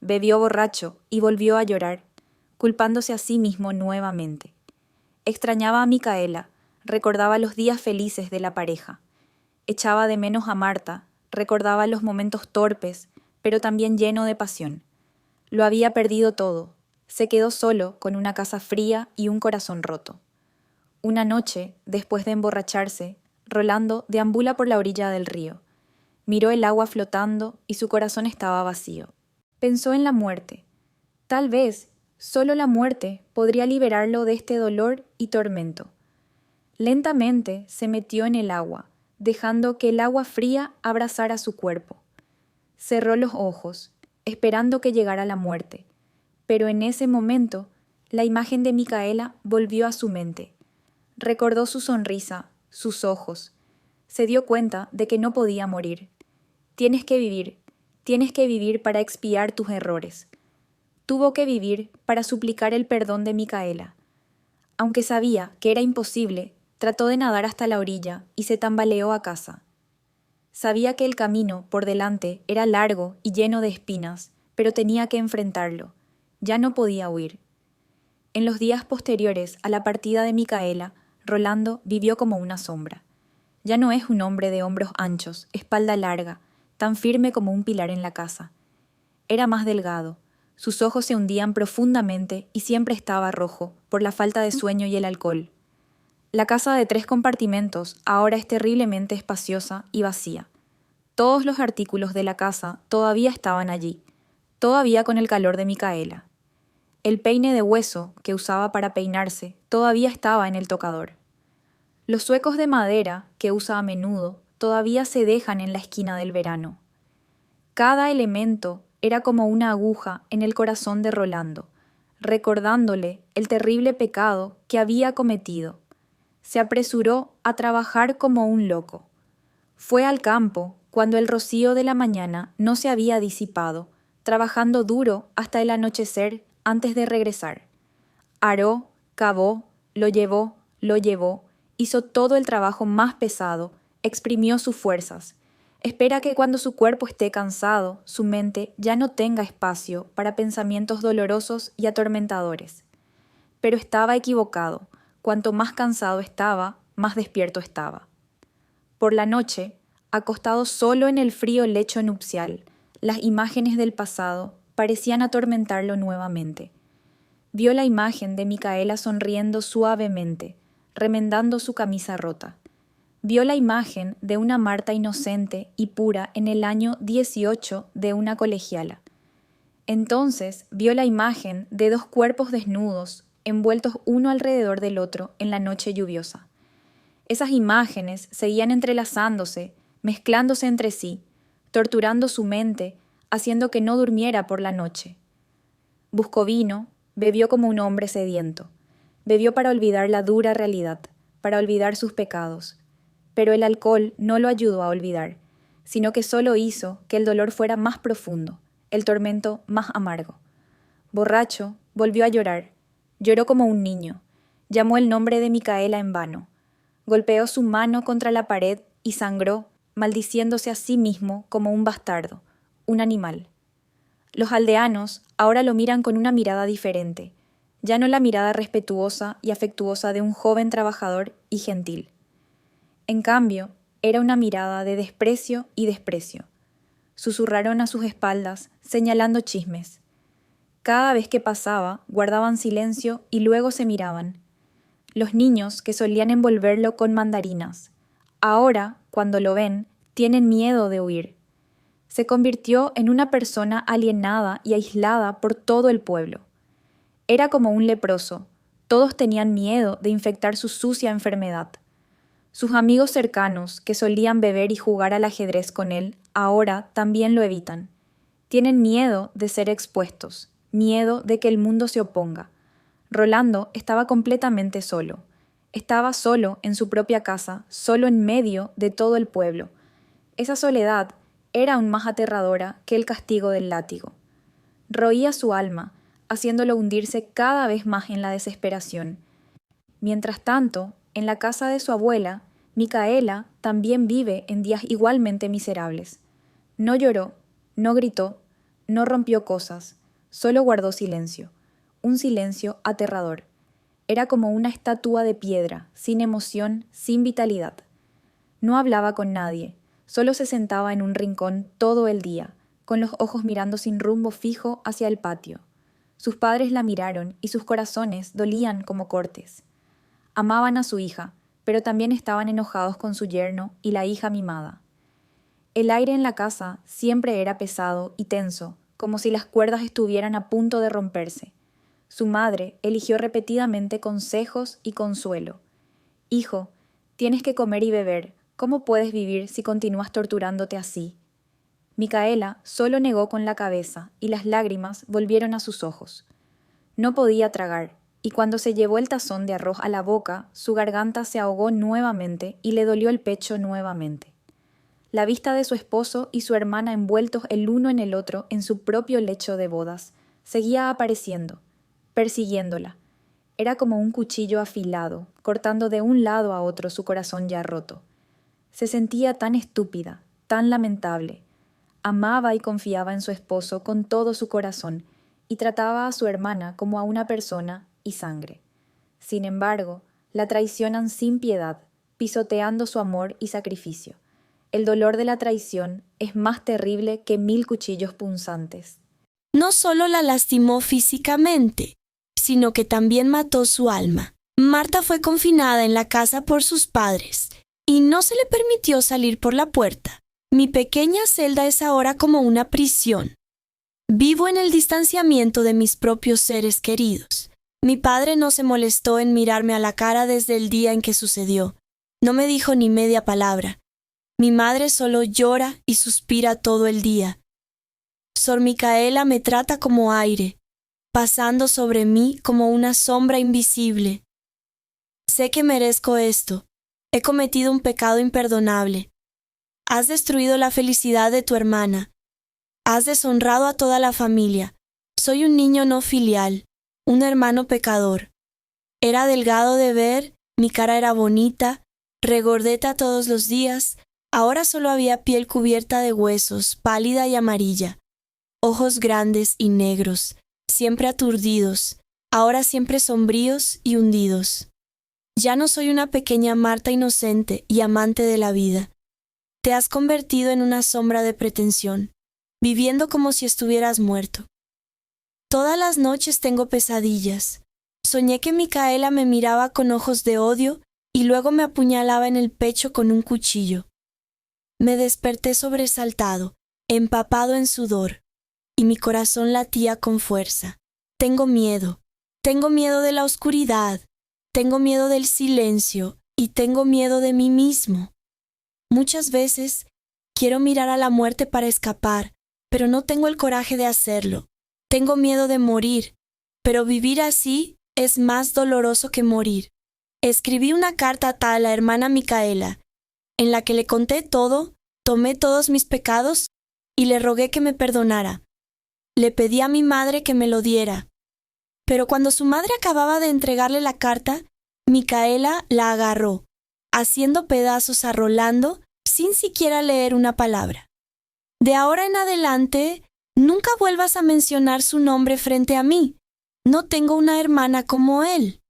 Bebió borracho y volvió a llorar, culpándose a sí mismo nuevamente. Extrañaba a Micaela, recordaba los días felices de la pareja. Echaba de menos a Marta, recordaba los momentos torpes, pero también lleno de pasión. Lo había perdido todo, se quedó solo con una casa fría y un corazón roto. Una noche, después de emborracharse, Rolando deambula por la orilla del río. Miró el agua flotando y su corazón estaba vacío. Pensó en la muerte. Tal vez solo la muerte podría liberarlo de este dolor y tormento. Lentamente se metió en el agua, dejando que el agua fría abrazara su cuerpo. Cerró los ojos, esperando que llegara la muerte, pero en ese momento la imagen de Micaela volvió a su mente. Recordó su sonrisa, sus ojos. Se dio cuenta de que no podía morir. Tienes que vivir para expiar tus errores. tuvo que vivir para suplicar el perdón de Micaela. Aunque sabía que era imposible, trató de nadar hasta la orilla y se tambaleó a casa. Sabía que el camino por delante era largo y lleno de espinas, pero tenía que enfrentarlo. Ya no podía huir. En los días posteriores a la partida de Micaela, Rolando vivió como una sombra. Ya no es un hombre de hombros anchos, espalda larga, tan firme como un pilar en la casa. Era más delgado, sus ojos se hundían profundamente y siempre estaba rojo por la falta de sueño y el alcohol. La casa de 3 compartimentos ahora es terriblemente espaciosa y vacía. Todos los artículos de la casa todavía estaban allí, todavía con el calor de Micaela. El peine de hueso que usaba para peinarse todavía estaba en el tocador. Los zuecos de madera que usa a menudo todavía se dejan en la esquina del verano. Cada elemento era como una aguja en el corazón de Rolando, recordándole el terrible pecado que había cometido. Se apresuró a trabajar como un loco. Fue al campo cuando el rocío de la mañana no se había disipado, trabajando duro hasta el anochecer antes de regresar. Aró, cavó, lo llevó, hizo todo el trabajo más pesado, exprimió sus fuerzas. Espera que cuando su cuerpo esté cansado, su mente ya no tenga espacio para pensamientos dolorosos y atormentadores. Pero estaba equivocado. Cuanto más cansado estaba, más despierto estaba. Por la noche, acostado solo en el frío lecho nupcial, las imágenes del pasado parecían atormentarlo nuevamente. Vio la imagen de Micaela sonriendo suavemente, remendando su camisa rota. Vio la imagen de una Marta inocente y pura en el año 18 de una colegiala. Entonces vio la imagen de 2 cuerpos desnudos, envueltos uno alrededor del otro en la noche lluviosa. Esas imágenes seguían entrelazándose, mezclándose entre sí, torturando su mente, haciendo que no durmiera por la noche. Buscó vino, bebió como un hombre sediento. Bebió para olvidar la dura realidad, para olvidar sus pecados. Pero el alcohol no lo ayudó a olvidar, sino que solo hizo que el dolor fuera más profundo, el tormento más amargo. Borracho, volvió a llorar. Lloró como un niño. Llamó el nombre de Micaela en vano. Golpeó su mano contra la pared y sangró, maldiciéndose a sí mismo como un bastardo, un animal. Los aldeanos ahora lo miran con una mirada diferente, ya no la mirada respetuosa y afectuosa de un joven trabajador y gentil. En cambio, era una mirada de desprecio y desprecio. Susurraron a sus espaldas, señalando chismes. Cada vez que pasaba, guardaban silencio y luego se miraban. Los niños que solían envolverlo con mandarinas, ahora, cuando lo ven, tienen miedo de huir. Se convirtió en una persona alienada y aislada por todo el pueblo. Era como un leproso. Todos tenían miedo de infectar su sucia enfermedad. Sus amigos cercanos, que solían beber y jugar al ajedrez con él, ahora también lo evitan. Tienen miedo de ser expuestos, miedo de que el mundo se oponga. Rolando estaba completamente solo. Estaba solo en su propia casa, solo en medio de todo el pueblo. Esa soledad era aún más aterradora que el castigo del látigo. Roía su alma, haciéndolo hundirse cada vez más en la desesperación. Mientras tanto, en la casa de su abuela, Micaela también vive en días igualmente miserables. No lloró, no gritó, no rompió cosas, solo guardó silencio, un silencio aterrador. Era como una estatua de piedra, sin emoción, sin vitalidad. No hablaba con nadie, solo se sentaba en un rincón todo el día, con los ojos mirando sin rumbo fijo hacia el patio. Sus padres la miraron y sus corazones dolían como cortes. Amaban a su hija, pero también estaban enojados con su yerno y la hija mimada. El aire en la casa siempre era pesado y tenso, como si las cuerdas estuvieran a punto de romperse. Su madre eligió repetidamente consejos y consuelo. «Hijo, tienes que comer y beber. ¿Cómo puedes vivir si continúas torturándote así?» Micaela solo negó con la cabeza y las lágrimas volvieron a sus ojos. No podía tragar, y cuando se llevó el tazón de arroz a la boca, su garganta se ahogó nuevamente y le dolió el pecho nuevamente. La vista de su esposo y su hermana envueltos el uno en el otro en su propio lecho de bodas Seguía apareciendo, persiguiéndola. Era como un cuchillo afilado, cortando de un lado a otro su corazón ya roto. Se sentía tan estúpida, tan lamentable. Amaba y confiaba en su esposo con todo su corazón y trataba a su hermana como a una persona y sangre. Sin embargo, la traicionan sin piedad, pisoteando su amor y sacrificio. El dolor de la traición es más terrible que 1000 cuchillos punzantes. No solo la lastimó físicamente, sino que también mató su alma. Marta fue confinada en la casa por sus padres y no se le permitió salir por la puerta. Mi pequeña celda es ahora como una prisión. Vivo en el distanciamiento de mis propios seres queridos. Mi padre no se molestó en mirarme a la cara desde el día en que sucedió. No me dijo ni media palabra. Mi madre solo llora y suspira todo el día. Sor Micaela me trata como aire, pasando sobre mí como una sombra invisible. Sé que merezco esto. He cometido un pecado imperdonable. Has destruido la felicidad de tu hermana. Has deshonrado a toda la familia. Soy un niño no filial, un hermano pecador. Era delgado de ver, mi cara era bonita, regordeta todos los días. Ahora solo había piel cubierta de huesos, pálida y amarilla. Ojos grandes y negros, siempre aturdidos, ahora siempre sombríos y hundidos. Ya no soy una pequeña Marta inocente y amante de la vida. Te has convertido en una sombra de pretensión, viviendo como si estuvieras muerto. Todas las noches tengo pesadillas. Soñé que Micaela me miraba con ojos de odio y luego me apuñalaba en el pecho con un cuchillo. Me desperté sobresaltado, empapado en sudor, y mi corazón latía con fuerza. Tengo miedo de la oscuridad, tengo miedo del silencio y tengo miedo de mí mismo. Muchas veces quiero mirar a la muerte para escapar, pero no tengo el coraje de hacerlo. Tengo miedo de morir, pero vivir así es más doloroso que morir. Escribí una carta a la hermana Micaela, en la que le conté todo, tomé todos mis pecados y le rogué que me perdonara. Le pedí a mi madre que me lo diera. Pero cuando su madre acababa de entregarle la carta, Micaela la agarró, haciendo pedazos a Rolando sin siquiera leer una palabra. De ahora en adelante, nunca vuelvas a mencionar su nombre frente a mí. No tengo una hermana como él.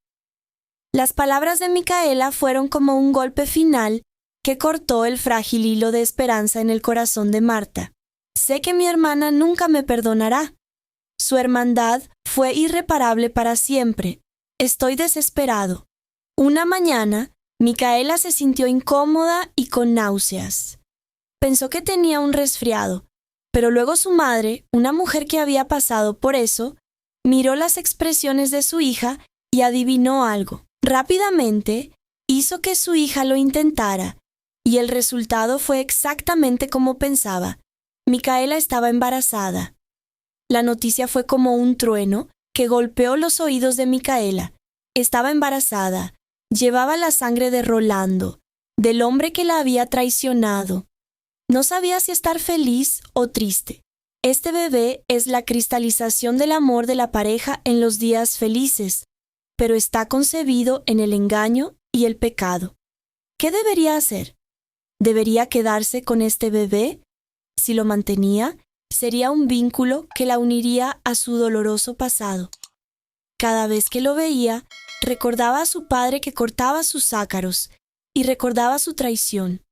Las palabras de Micaela fueron como un golpe final que cortó el frágil hilo de esperanza en el corazón de Marta. Sé que mi hermana nunca me perdonará. Su hermandad fue irreparable para siempre. Estoy desesperado. Una mañana, Micaela se sintió incómoda y con náuseas. Pensó que tenía un resfriado, pero luego su madre, una mujer que había pasado por eso, miró las expresiones de su hija y adivinó algo. Rápidamente, hizo que su hija lo intentara, y el resultado fue exactamente como pensaba. Micaela estaba embarazada. La noticia fue como un trueno que golpeó los oídos de Micaela. Estaba embarazada. Llevaba la sangre de Rolando, del hombre que la había traicionado. No sabía si estar feliz o triste. Este bebé es la cristalización del amor de la pareja en los días felices, pero está concebido en el engaño y el pecado. ¿Qué debería hacer? ¿Debería quedarse con este bebé? Si lo mantenía, sería un vínculo que la uniría a su doloroso pasado. Cada vez que lo veía, recordaba a su padre que cortaba sus ácaros y recordaba su traición.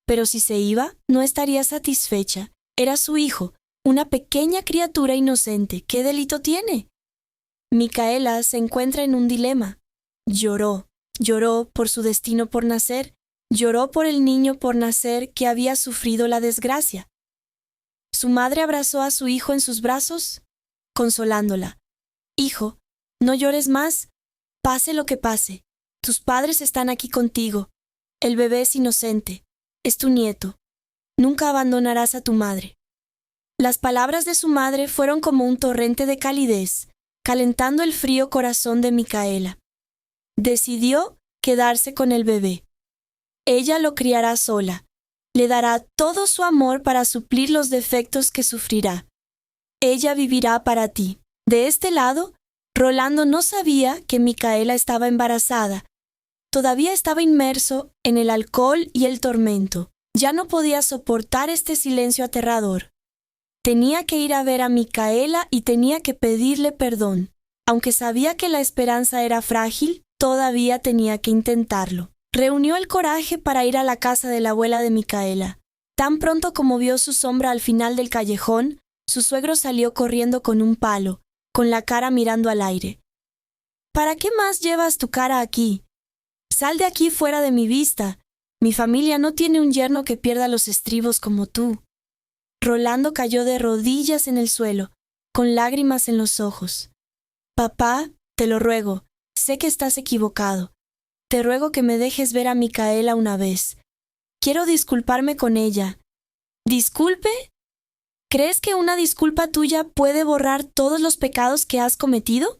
Pero si se iba, no estaría satisfecha. Era su hijo, una pequeña criatura inocente. ¿Qué delito tiene? Micaela se encuentra en un dilema. Lloró por su destino por nacer, lloró por el niño por nacer que había sufrido la desgracia. Su madre abrazó a su hijo en sus brazos, consolándola. Hijo, no llores más, pase lo que pase. Tus padres están aquí contigo. El bebé es inocente, es tu nieto. Nunca abandonarás a tu madre. Las palabras de su madre fueron como un torrente de calidez, calentando el frío corazón de Micaela. Decidió quedarse con el bebé. Ella lo criará sola. Le dará todo su amor para suplir los defectos que sufrirá. Ella vivirá para ti. De este lado, Rolando no sabía que Micaela estaba embarazada. Todavía estaba inmerso en el alcohol y el tormento. Ya no podía soportar este silencio aterrador. Tenía que ir a ver a Micaela y tenía que pedirle perdón. Aunque sabía que la esperanza era frágil, todavía tenía que intentarlo. Reunió el coraje para ir a la casa de la abuela de Micaela. Tan pronto como vio su sombra al final del callejón, su suegro salió corriendo con un palo, con la cara mirando al aire. ¿Para qué más llevas tu cara aquí? Sal de aquí fuera de mi vista. Mi familia no tiene un yerno que pierda los estribos como tú. Rolando cayó de rodillas en el suelo, con lágrimas en los ojos. Papá, te lo ruego, sé que estás equivocado. Te ruego que me dejes ver a Micaela una vez. Quiero disculparme con ella. ¿Disculpe? ¿Crees que una disculpa tuya puede borrar todos los pecados que has cometido?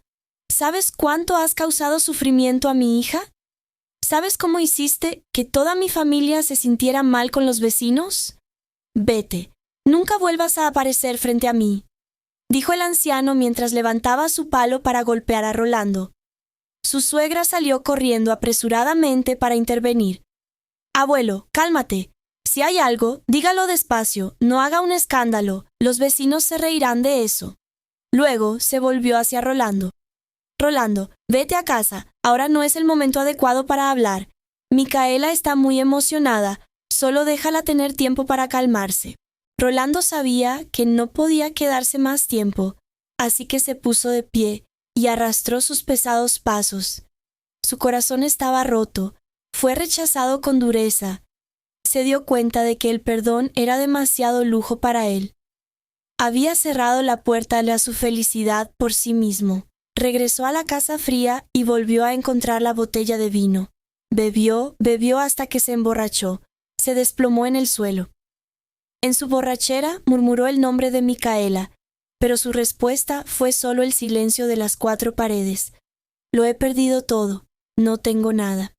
¿Sabes cuánto has causado sufrimiento a mi hija? ¿Sabes cómo hiciste que toda mi familia se sintiera mal con los vecinos? Vete, nunca vuelvas a aparecer frente a mí, dijo el anciano mientras levantaba su palo para golpear a Rolando. Su suegra salió corriendo apresuradamente para intervenir. Abuelo, cálmate. Si hay algo, dígalo despacio, no haga un escándalo, los vecinos se reirán de eso. Luego se volvió hacia Rolando. Rolando, vete a casa, ahora no es el momento adecuado para hablar. Micaela está muy emocionada, solo déjala tener tiempo para calmarse. Rolando sabía que no podía quedarse más tiempo, así que se puso de pie y arrastró sus pesados pasos. Su corazón estaba roto, fue rechazado con dureza. Se dio cuenta de que el perdón era demasiado lujo para él. Había cerrado la puerta a su felicidad por sí mismo. Regresó a la casa fría y volvió a encontrar la botella de vino. Bebió hasta que se emborrachó. Se desplomó en el suelo. En su borrachera murmuró el nombre de Micaela, pero su respuesta fue solo el silencio de las 4 paredes. Lo he perdido todo, no tengo nada.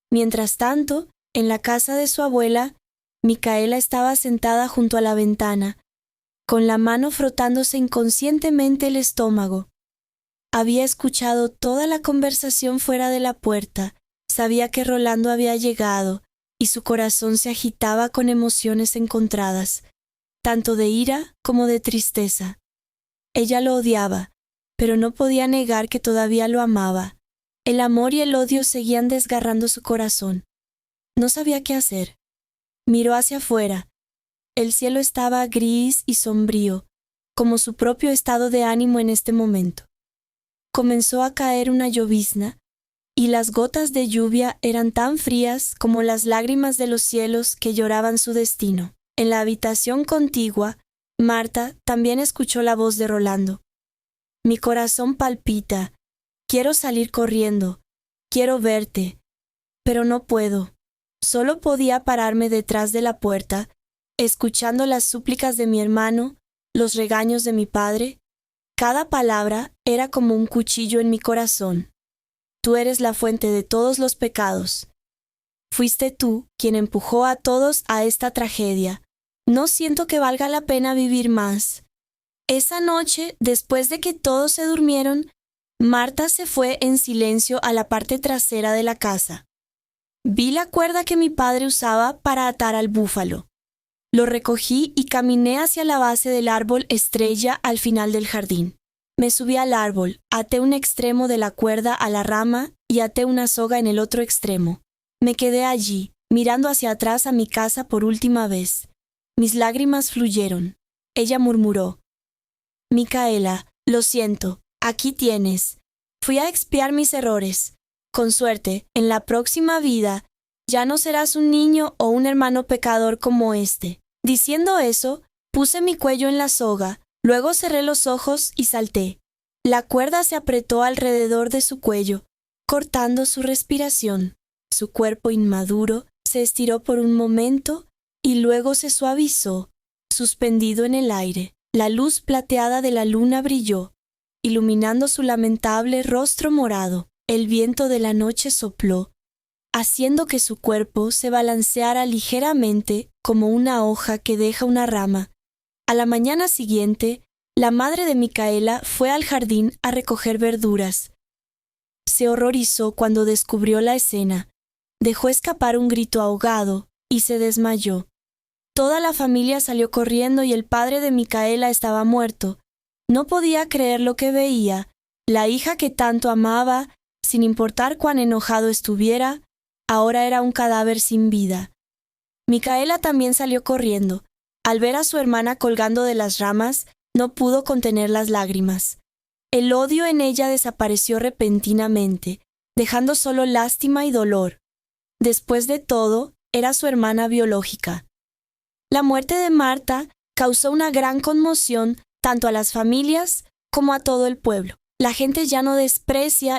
Mientras tanto, en la casa de su abuela, Micaela estaba sentada junto a la ventana, con la mano frotándose inconscientemente el estómago. Había escuchado toda la conversación fuera de la puerta, sabía que Rolando había llegado, y su corazón se agitaba con emociones encontradas, tanto de ira como de tristeza. Ella lo odiaba, pero no podía negar que todavía lo amaba. El amor y el odio seguían desgarrando su corazón. No sabía qué hacer. Miró hacia afuera. El cielo estaba gris y sombrío, como su propio estado de ánimo en este momento. Comenzó a caer una llovizna, y las gotas de lluvia eran tan frías como las lágrimas de los cielos que lloraban su destino. En la habitación contigua, Marta también escuchó la voz de Rolando. Mi corazón palpita, quiero salir corriendo, quiero verte, pero no puedo. Solo podía pararme detrás de la puerta, escuchando las súplicas de mi hermano, los regaños de mi padre. Cada palabra era como un cuchillo en mi corazón. Tú eres la fuente de todos los pecados. Fuiste tú quien empujó a todos a esta tragedia. No siento que valga la pena vivir más. Esa noche, después de que todos se durmieron, Marta se fue en silencio a la parte trasera de la casa. Vi la cuerda que mi padre usaba para atar al búfalo. Lo recogí y caminé hacia la base del árbol estrella al final del jardín. Me subí al árbol, até un extremo de la cuerda a la rama y até una soga en el otro extremo. Me quedé allí, mirando hacia atrás a mi casa por última vez. Mis lágrimas fluyeron. Ella murmuró: Micaela, lo siento, aquí tienes. Fui a expiar mis errores. Con suerte, en la próxima vida, ya no serás un niño o un hermano pecador como este. Diciendo eso, puse mi cuello en la soga, luego cerré los ojos y salté. La cuerda se apretó alrededor de su cuello, cortando su respiración. Su cuerpo inmaduro se estiró por un momento y luego se suavizó, suspendido en el aire. La luz plateada de la luna brilló, iluminando su lamentable rostro morado. El viento de la noche sopló, haciendo que su cuerpo se balanceara ligeramente como una hoja que deja una rama. A la mañana siguiente, La madre de Micaela fue al jardín a recoger verduras. Se horrorizó cuando descubrió la escena, dejó escapar un grito ahogado y se desmayó. Toda la familia salió corriendo y el padre de Micaela estaba muerto. No podía creer lo que veía. La hija que tanto amaba, sin importar cuán enojado estuviera, ahora era un cadáver sin vida. Micaela también salió corriendo. Al ver a su hermana colgando de las ramas, no pudo contener las lágrimas. El odio en ella desapareció repentinamente, dejando solo lástima y dolor. Después de todo, era su hermana biológica. La muerte de Marta causó una gran conmoción tanto a las familias como a todo el pueblo. La gente ya no desprecia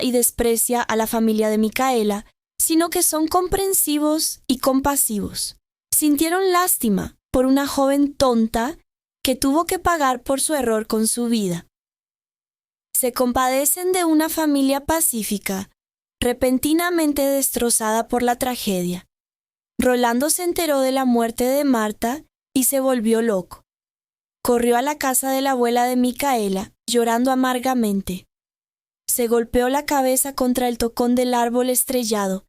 a la familia de Micaela, sino que son comprensivos y compasivos. Sintieron lástima por una joven tonta que tuvo que pagar por su error con su vida. Se compadecen de una familia pacífica, repentinamente destrozada por la tragedia. Rolando se enteró de la muerte de Marta y se volvió loco. Corrió a la casa de la abuela de Micaela, llorando amargamente. Se golpeó la cabeza contra el tocón del árbol estrellado,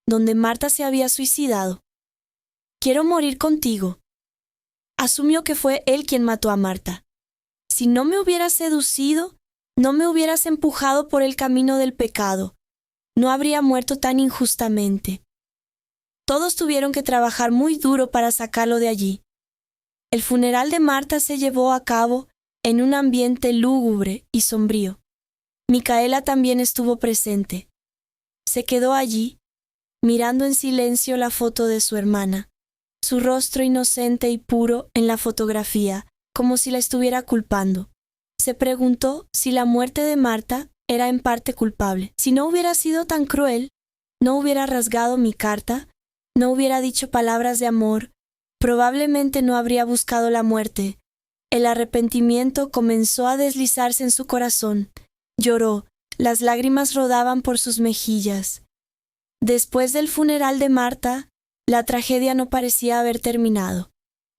donde Marta se había suicidado. «Quiero morir contigo». Asumió que fue él quien mató a Marta. «Si no me hubieras seducido, no me hubieras empujado por el camino del pecado, no habría muerto tan injustamente». Todos tuvieron que trabajar muy duro para sacarlo de allí. El funeral de Marta se llevó a cabo en un ambiente lúgubre y sombrío. Micaela también estuvo presente. Se quedó allí, mirando en silencio la foto de su hermana, su rostro inocente y puro en la fotografía, como si la estuviera culpando. Se preguntó si la muerte de Marta era en parte culpable. Si no hubiera sido tan cruel, no hubiera rasgado mi carta, no hubiera dicho palabras de amor, probablemente no habría buscado la muerte. El arrepentimiento comenzó a deslizarse en su corazón. Lloró, las lágrimas rodaban por sus mejillas. Después del funeral de Marta, la tragedia no parecía haber terminado.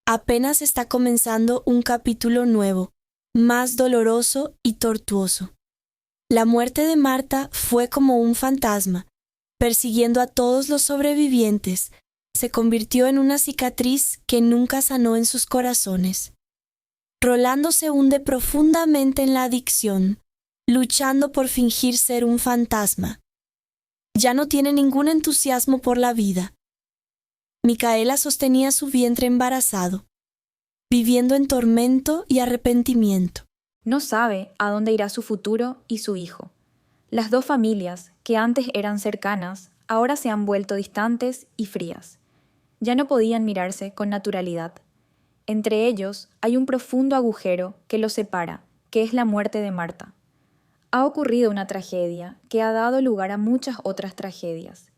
Apenas está comenzando un capítulo nuevo, más doloroso y tortuoso. La muerte de Marta fue como un fantasma, persiguiendo a todos los sobrevivientes. Se convirtió en una cicatriz que nunca sanó en sus corazones. Rolando se hunde profundamente en la adicción, luchando por fingir ser un fantasma. Ya no tiene ningún entusiasmo por la vida. Micaela sostenía su vientre embarazado, viviendo en tormento y arrepentimiento. No sabe a dónde irá su futuro y su hijo. Las dos familias, que antes eran cercanas, ahora se han vuelto distantes y frías. Ya no podían mirarse con naturalidad. Entre ellos hay un profundo agujero que los separa, que es la muerte de Marta. Ha ocurrido una tragedia que ha dado lugar a muchas otras tragedias.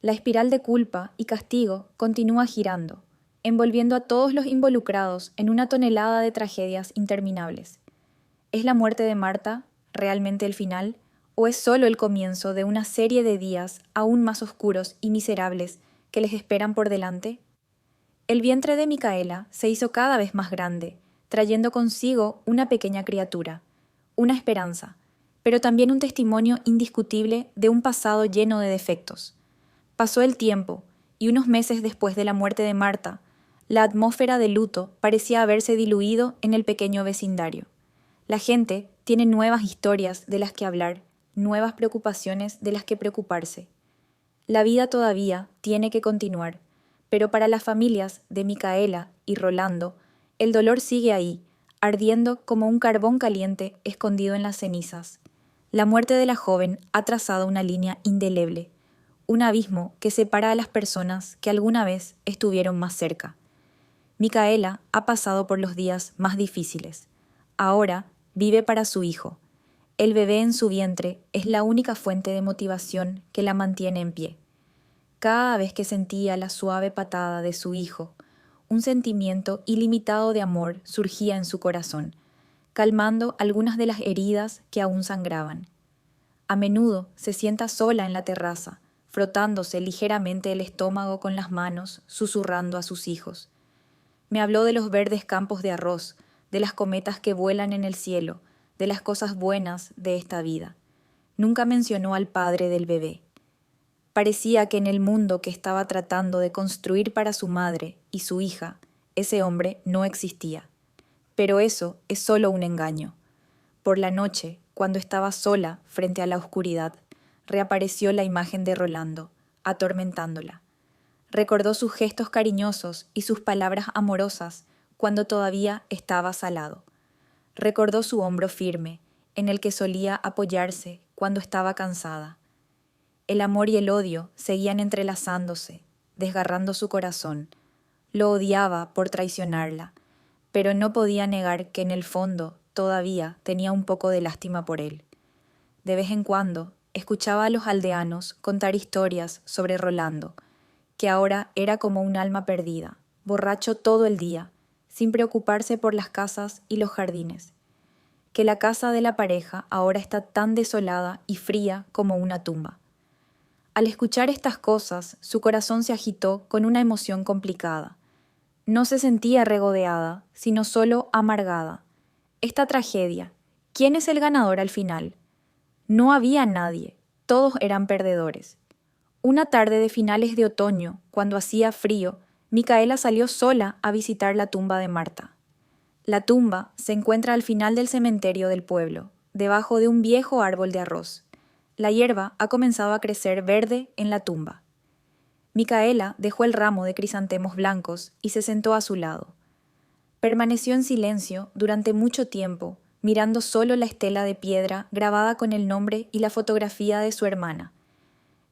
La espiral de culpa y castigo continúa girando, envolviendo a todos los involucrados en una tonelada de tragedias interminables. ¿Es la muerte de Marta realmente el final, o es solo el comienzo de una serie de días aún más oscuros y miserables que les esperan por delante? El vientre de Micaela se hizo cada vez más grande, trayendo consigo una pequeña criatura, una esperanza, pero también un testimonio indiscutible de un pasado lleno de defectos. Pasó el tiempo, y unos meses después de la muerte de Marta, la atmósfera de luto parecía haberse diluido en el pequeño vecindario. La gente tiene nuevas historias de las que hablar, nuevas preocupaciones de las que preocuparse. La vida todavía tiene que continuar, pero para las familias de Micaela y Rolando, el dolor sigue ahí, ardiendo como un carbón caliente escondido en las cenizas. La muerte de la joven ha trazado una línea indeleble, un abismo que separa a las personas que alguna vez estuvieron más cerca. Micaela ha pasado por los días más difíciles. Ahora vive para su hijo. El bebé en su vientre es la única fuente de motivación que la mantiene en pie. Cada vez que sentía la suave patada de su hijo, un sentimiento ilimitado de amor surgía en su corazón, calmando algunas de las heridas que aún sangraban. A menudo se sienta sola en la terraza, frotándose ligeramente el estómago con las manos, susurrando a sus hijos. Me habló de los verdes campos de arroz, de las cometas que vuelan en el cielo, de las cosas buenas de esta vida. Nunca mencionó al padre del bebé. Parecía que en el mundo que estaba tratando de construir para su madre y su hija, ese hombre no existía. Pero eso es solo un engaño. Por la noche, cuando estaba sola frente a la oscuridad, reapareció la imagen de Rolando, atormentándola. Recordó sus gestos cariñosos y sus palabras amorosas cuando todavía estaba salado. Recordó su hombro firme, en el que solía apoyarse cuando estaba cansada. El amor y el odio seguían entrelazándose, desgarrando su corazón. Lo odiaba por traicionarla, pero no podía negar que en el fondo todavía tenía un poco de lástima por él. De vez en cuando escuchaba a los aldeanos contar historias sobre Rolando, que ahora era como un alma perdida, borracho todo el día, sin preocuparse por las casas y los jardines. Que la casa de la pareja ahora está tan desolada y fría como una tumba. Al escuchar estas cosas, su corazón se agitó con una emoción complicada. No se sentía regodeada, sino solo amargada. Esta tragedia, ¿quién es el ganador al final? No había nadie, todos eran perdedores. Una tarde de finales de otoño, cuando hacía frío, Micaela salió sola a visitar la tumba de Marta. La tumba se encuentra al final del cementerio del pueblo, debajo de un viejo árbol de arroz. La hierba ha comenzado a crecer verde en la tumba. Micaela dejó el ramo de crisantemos blancos y se sentó a su lado. Permaneció en silencio durante mucho tiempo, mirando solo la estela de piedra grabada con el nombre y la fotografía de su hermana.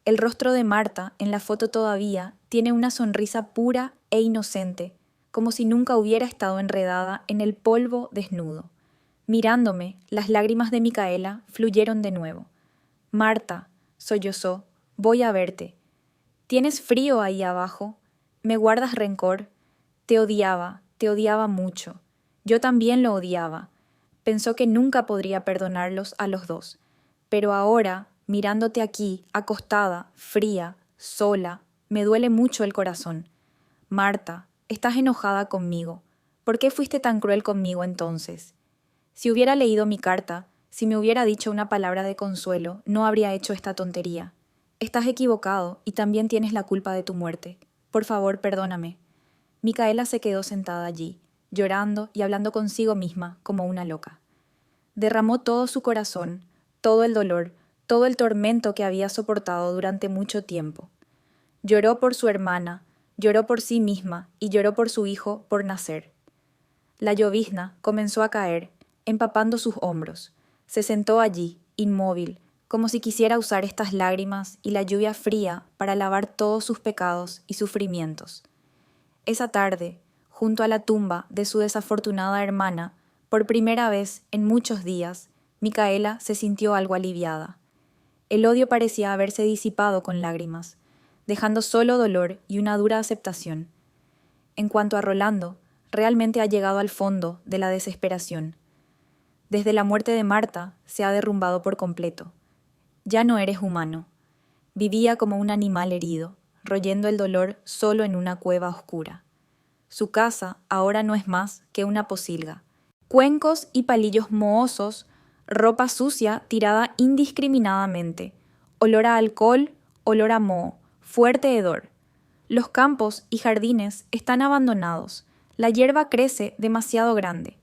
El rostro de Marta, en la foto todavía, tiene una sonrisa pura e inocente, como si nunca hubiera estado enredada en el polvo desnudo. Mirándome, las lágrimas de Micaela fluyeron de nuevo. Marta, sollozó, voy a verte. ¿Tienes frío ahí abajo? ¿Me guardas rencor? Te odiaba mucho. Yo también lo odiaba. Pensó que nunca podría perdonarlos a los dos. Pero ahora, mirándote aquí, acostada, fría, sola, me duele mucho el corazón. Marta, estás enojada conmigo. ¿Por qué fuiste tan cruel conmigo entonces? Si hubiera leído mi carta, si me hubiera dicho una palabra de consuelo, no habría hecho esta tontería. Estás equivocado y también tienes la culpa de tu muerte. Por favor, perdóname. Micaela se quedó sentada allí, llorando y hablando consigo misma como una loca. Derramó todo su corazón, todo el dolor, todo el tormento que había soportado durante mucho tiempo. Lloró por su hermana, lloró por sí misma y lloró por su hijo por nacer. La llovizna comenzó a caer, empapando sus hombros. Se sentó allí, inmóvil, como si quisiera usar estas lágrimas y la lluvia fría para lavar todos sus pecados y sufrimientos. Esa tarde, junto a la tumba de su desafortunada hermana, por primera vez en muchos días, Micaela se sintió algo aliviada. El odio parecía haberse disipado con lágrimas, dejando solo dolor y una dura aceptación. En cuanto a Rolando, realmente ha llegado al fondo de la desesperación. Desde la muerte de Marta se ha derrumbado por completo. Ya no eres humano. Vivía como un animal herido, royendo el dolor solo en una cueva oscura. Su casa ahora no es más que una posilga. Cuencos y palillos mohosos, ropa sucia tirada indiscriminadamente, olor a alcohol, olor a moho, fuerte hedor. Los campos y jardines están abandonados. La hierba crece demasiado grande.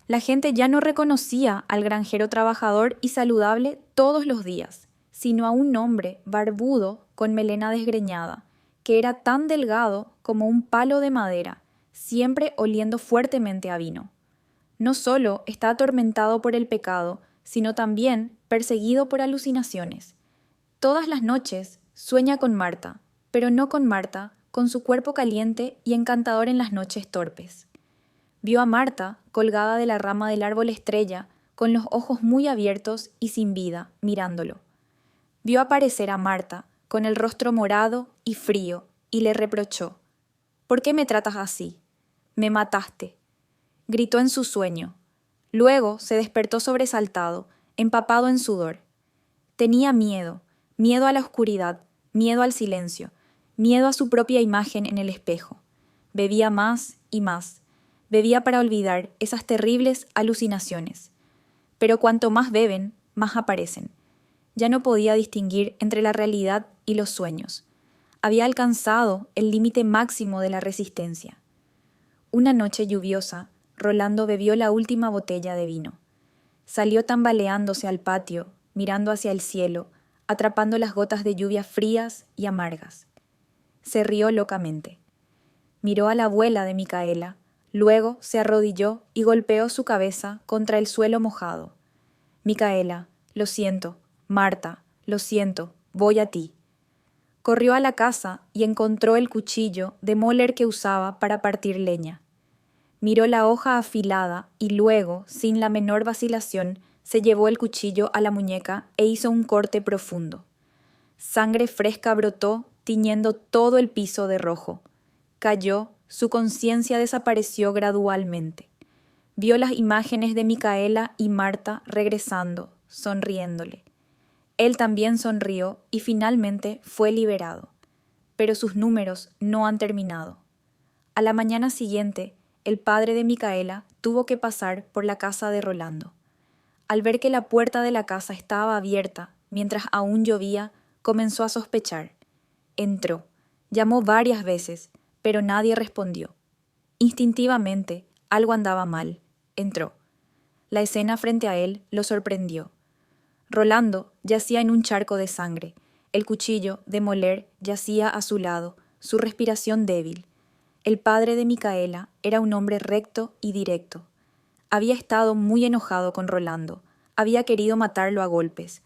La gente ya no reconocía al granjero trabajador y saludable todos los días, sino a un hombre barbudo con melena desgreñada, que era tan delgado como un palo de madera, siempre oliendo fuertemente a vino. No solo está atormentado por el pecado, sino también perseguido por alucinaciones. Todas las noches sueña con Marta, pero no con Marta, con su cuerpo caliente y encantador en las noches torpes. Vio a Marta colgada de la rama del árbol estrella, con los ojos muy abiertos y sin vida, mirándolo. Vio aparecer a Marta, con el rostro morado y frío, y le reprochó: «¿Por qué me tratas así? Me mataste», gritó en su sueño. Luego se despertó sobresaltado, empapado en sudor. Tenía miedo, miedo a la oscuridad, miedo al silencio, miedo a su propia imagen en el espejo. Bebía más y más. Bebía para olvidar esas terribles alucinaciones. Pero cuanto más beben, más aparecen. Ya no podía distinguir entre la realidad y los sueños. Había alcanzado el límite máximo de la resistencia. Una noche lluviosa, Rolando bebió la última botella de vino. Salió tambaleándose al patio, mirando hacia el cielo, atrapando las gotas de lluvia frías y amargas. Se rió locamente. Miró a la abuela de Micaela, luego se arrodilló y golpeó su cabeza contra el suelo mojado. Micaela, lo siento. Marta, lo siento, voy a ti. Corrió a la casa y encontró el cuchillo de moler que usaba para partir leña. Miró la hoja afilada y luego, sin la menor vacilación, se llevó el cuchillo a la muñeca e hizo un corte profundo. Sangre fresca brotó, tiñendo todo el piso de rojo. Cayó, su conciencia desapareció gradualmente. Vio las imágenes de Micaela y Marta regresando, sonriéndole. Él también sonrió y finalmente fue liberado. Pero sus números no han terminado. A la mañana siguiente, el padre de Micaela tuvo que pasar por la casa de Rolando. Al ver que la puerta de la casa estaba abierta, mientras aún llovía, comenzó a sospechar. Entró, llamó varias veces, pero nadie respondió. Instintivamente, algo andaba mal. Entró. La escena frente a él lo sorprendió. Rolando yacía en un charco de sangre. El cuchillo de moler yacía a su lado, su respiración débil. El padre de Micaela era un hombre recto y directo. Había estado muy enojado con Rolando, había querido matarlo a golpes,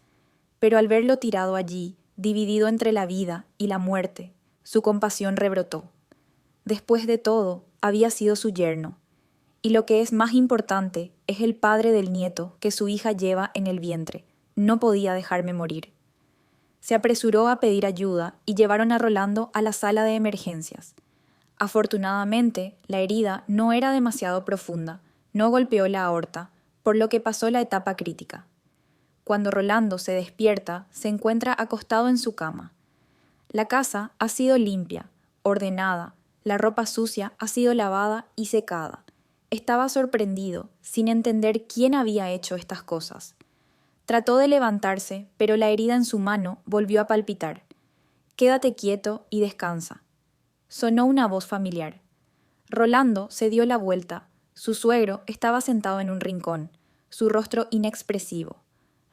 pero al verlo tirado allí, dividido entre la vida y la muerte, su compasión rebrotó. Después de todo, había sido su yerno, y lo que es más importante es el padre del nieto que su hija lleva en el vientre. No podía dejarme morir. Se apresuró a pedir ayuda y llevaron a Rolando a la sala de emergencias. Afortunadamente, la herida no era demasiado profunda, no golpeó la aorta, por lo que pasó la etapa crítica. Cuando Rolando se despierta, se encuentra acostado en su cama. La casa ha sido limpia, ordenada, la ropa sucia ha sido lavada y secada. Estaba sorprendido, sin entender quién había hecho estas cosas. Trató de levantarse, pero la herida en su mano volvió a palpitar. «Quédate quieto y descansa». Sonó una voz familiar. Rolando se dio la vuelta. Su suegro estaba sentado en un rincón, su rostro inexpresivo.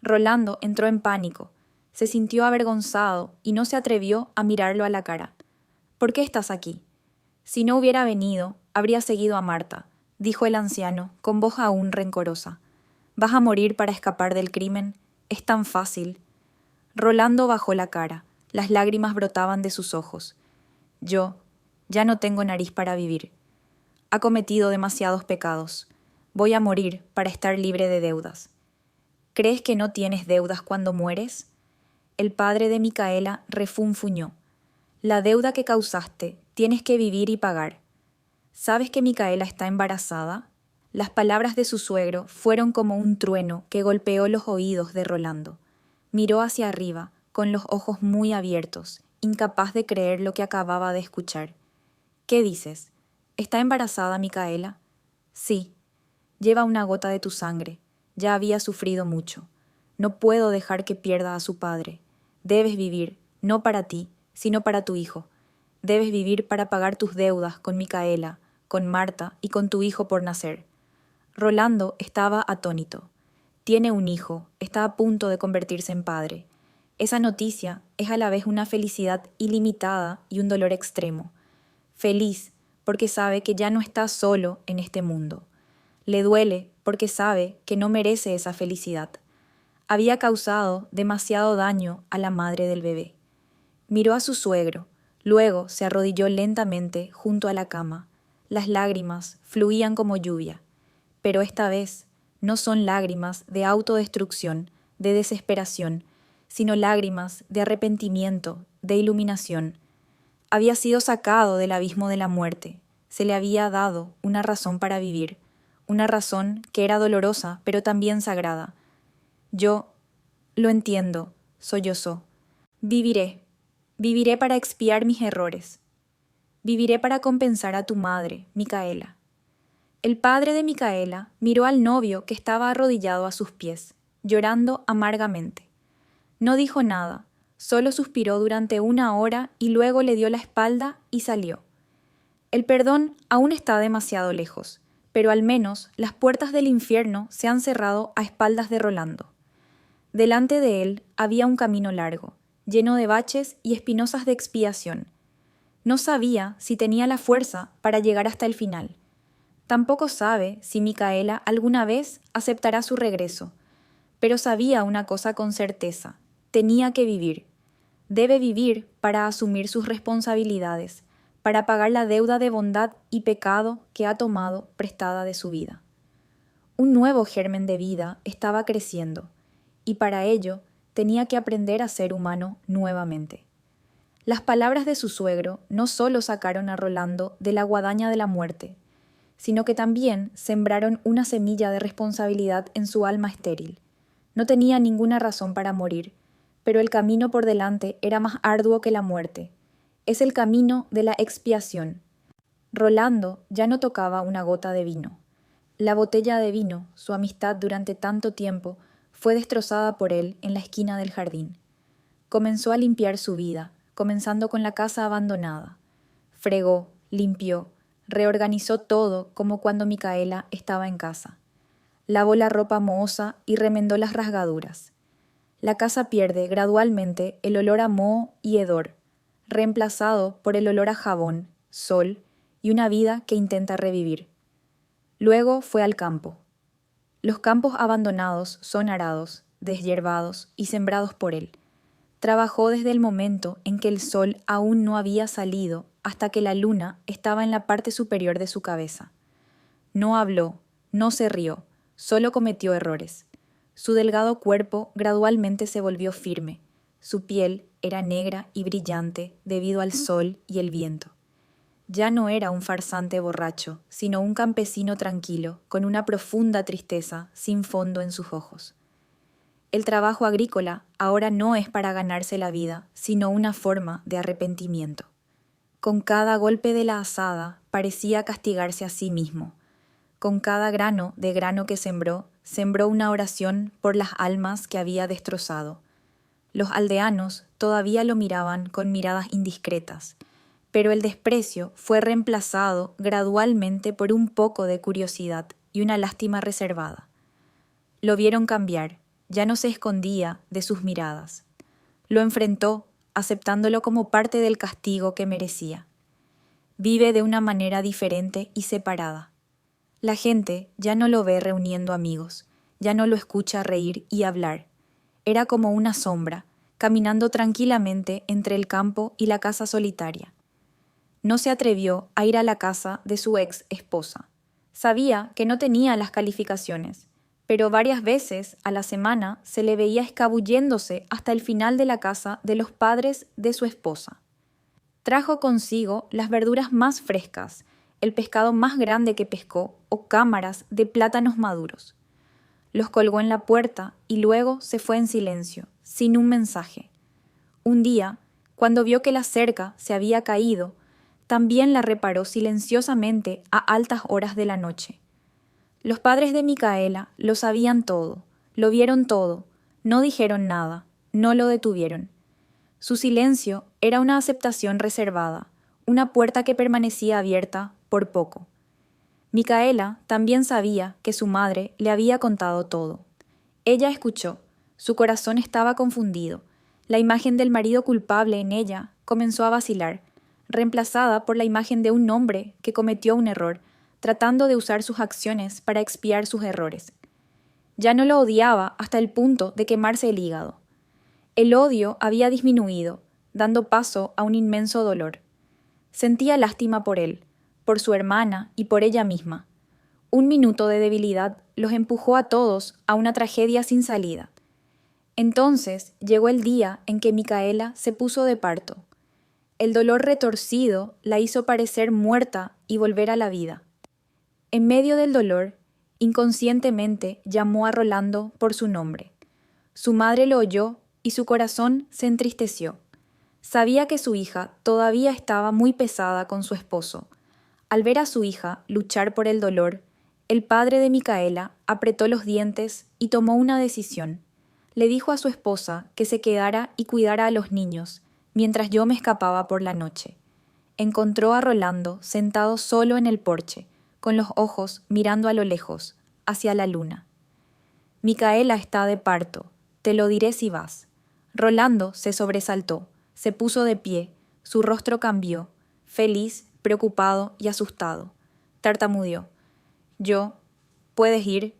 Rolando entró en pánico. Se sintió avergonzado y no se atrevió a mirarlo a la cara. «¿Por qué estás aquí?» «Si no hubiera venido, habría seguido a Marta», dijo el anciano, con voz aún rencorosa. «¿Vas a morir para escapar del crimen? Es tan fácil». Rolando bajó la cara. Las lágrimas brotaban de sus ojos. «Yo ya no tengo nariz para vivir. Ha cometido demasiados pecados. Voy a morir para estar libre de deudas». «¿Crees que no tienes deudas cuando mueres?» El padre de Micaela refunfuñó. «La deuda que causaste tienes que vivir y pagar. ¿Sabes que Micaela está embarazada?» Las palabras de su suegro fueron como un trueno que golpeó los oídos de Rolando. Miró hacia arriba, con los ojos muy abiertos, incapaz de creer lo que acababa de escuchar. «¿Qué dices? ¿Está embarazada Micaela?» «Sí. Lleva una gota de tu sangre. Ya había sufrido mucho. No puedo dejar que pierda a su padre. Debes vivir, no para ti, sino para tu hijo. Debes vivir para pagar tus deudas con Micaela, con Marta y con tu hijo por nacer». Rolando estaba atónito. Tiene un hijo, está a punto de convertirse en padre. Esa noticia es a la vez una felicidad ilimitada y un dolor extremo. Feliz porque sabe que ya no está solo en este mundo. Le duele porque sabe que no merece esa felicidad. Había causado demasiado daño a la madre del bebé. Miró a su suegro, luego se arrodilló lentamente junto a la cama. Las lágrimas fluían como lluvia. Pero esta vez no son lágrimas de autodestrucción, de desesperación, sino lágrimas de arrepentimiento, de iluminación. Había sido sacado del abismo de la muerte, se le había dado una razón para vivir, una razón que era dolorosa pero también sagrada. «Yo lo entiendo», sollozó. «Viviré, viviré para expiar mis errores. Viviré para compensar a tu madre, Micaela». El padre de Micaela miró al novio que estaba arrodillado a sus pies, llorando amargamente. No dijo nada, solo suspiró durante 1 hora y luego le dio la espalda y salió. El perdón aún está demasiado lejos, pero al menos las puertas del infierno se han cerrado a espaldas de Rolando. Delante de él había un camino largo, lleno de baches y espinosas de expiación. No sabía si tenía la fuerza para llegar hasta el final. Tampoco sabe si Micaela alguna vez aceptará su regreso, pero sabía una cosa con certeza: tenía que vivir. Debe vivir para asumir sus responsabilidades, para pagar la deuda de bondad y pecado que ha tomado prestada de su vida. Un nuevo germen de vida estaba creciendo, y para ello tenía que aprender a ser humano nuevamente. Las palabras de su suegro no solo sacaron a Rolando de la guadaña de la muerte, sino que también sembraron una semilla de responsabilidad en su alma estéril. No tenía ninguna razón para morir, pero el camino por delante era más arduo que la muerte. Es el camino de la expiación. Rolando ya no tocaba una gota de vino. La botella de vino, su amistad durante tanto tiempo, fue destrozada por él en la esquina del jardín. Comenzó a limpiar su vida, comenzando con la casa abandonada. Fregó, limpió, reorganizó todo como cuando Micaela estaba en casa. Lavó la ropa mohosa y remendó las rasgaduras. La casa pierde gradualmente el olor a moho y hedor, reemplazado por el olor a jabón, sol y una vida que intenta revivir. Luego fue al campo. Los campos abandonados son arados, deshiervados y sembrados por él. Trabajó desde el momento en que el sol aún no había salido hasta que la luna estaba en la parte superior de su cabeza. No habló, no se rió, solo cometió errores. Su delgado cuerpo gradualmente se volvió firme. Su piel era negra y brillante debido al sol y el viento. Ya no era un farsante borracho, sino un campesino tranquilo, con una profunda tristeza sin fondo en sus ojos. El trabajo agrícola ahora no es para ganarse la vida, sino una forma de arrepentimiento. Con cada golpe de la azada parecía castigarse a sí mismo. Con cada grano de grano que sembró una oración por las almas que había destrozado. Los aldeanos todavía lo miraban con miradas indiscretas, pero el desprecio fue reemplazado gradualmente por un poco de curiosidad y una lástima reservada. Lo vieron cambiar, ya no se escondía de sus miradas. Lo enfrentó, aceptándolo como parte del castigo que merecía. Vive de una manera diferente y separada. La gente ya no lo ve reuniendo amigos, ya no lo escucha reír y hablar. Era como una sombra, caminando tranquilamente entre el campo y la casa solitaria. No se atrevió a ir a la casa de su ex esposa. Sabía que no tenía las calificaciones, pero varias veces a la semana se le veía escabulléndose hasta el final de la casa de los padres de su esposa. Trajo consigo las verduras más frescas, el pescado más grande que pescó o cámaras de plátanos maduros. Los colgó en la puerta y luego se fue en silencio, sin un mensaje. Un día, cuando vio que la cerca se había caído, también la reparó silenciosamente a altas horas de la noche. Los padres de Micaela lo sabían todo, lo vieron todo, no dijeron nada, no lo detuvieron. Su silencio era una aceptación reservada, una puerta que permanecía abierta por poco. Micaela también sabía que su madre le había contado todo. Ella escuchó, su corazón estaba confundido, la imagen del marido culpable en ella comenzó a vacilar, reemplazada por la imagen de un hombre que cometió un error, tratando de usar sus acciones para expiar sus errores. Ya no lo odiaba hasta el punto de quemarse el hígado. El odio había disminuido, dando paso a un inmenso dolor. Sentía lástima por él, por su hermana y por ella misma. Un minuto de debilidad los empujó a todos a una tragedia sin salida. Entonces llegó el día en que Micaela se puso de parto. El dolor retorcido la hizo parecer muerta y volver a la vida. En medio del dolor, inconscientemente llamó a Rolando por su nombre. Su madre lo oyó y su corazón se entristeció. Sabía que su hija todavía estaba muy pesada con su esposo. Al ver a su hija luchar por el dolor, El padre de Micaela apretó los dientes y tomó una decisión. Le dijo a su esposa que se quedara y cuidara a los niños, mientras yo me escapaba por la noche. Encontró a Rolando sentado solo en el porche, con los ojos mirando a lo lejos, hacia la luna. Micaela está de parto, te lo diré si vas. Rolando se sobresaltó, se puso de pie, su rostro cambió, feliz, preocupado y asustado. Tartamudeó. Puedes ir.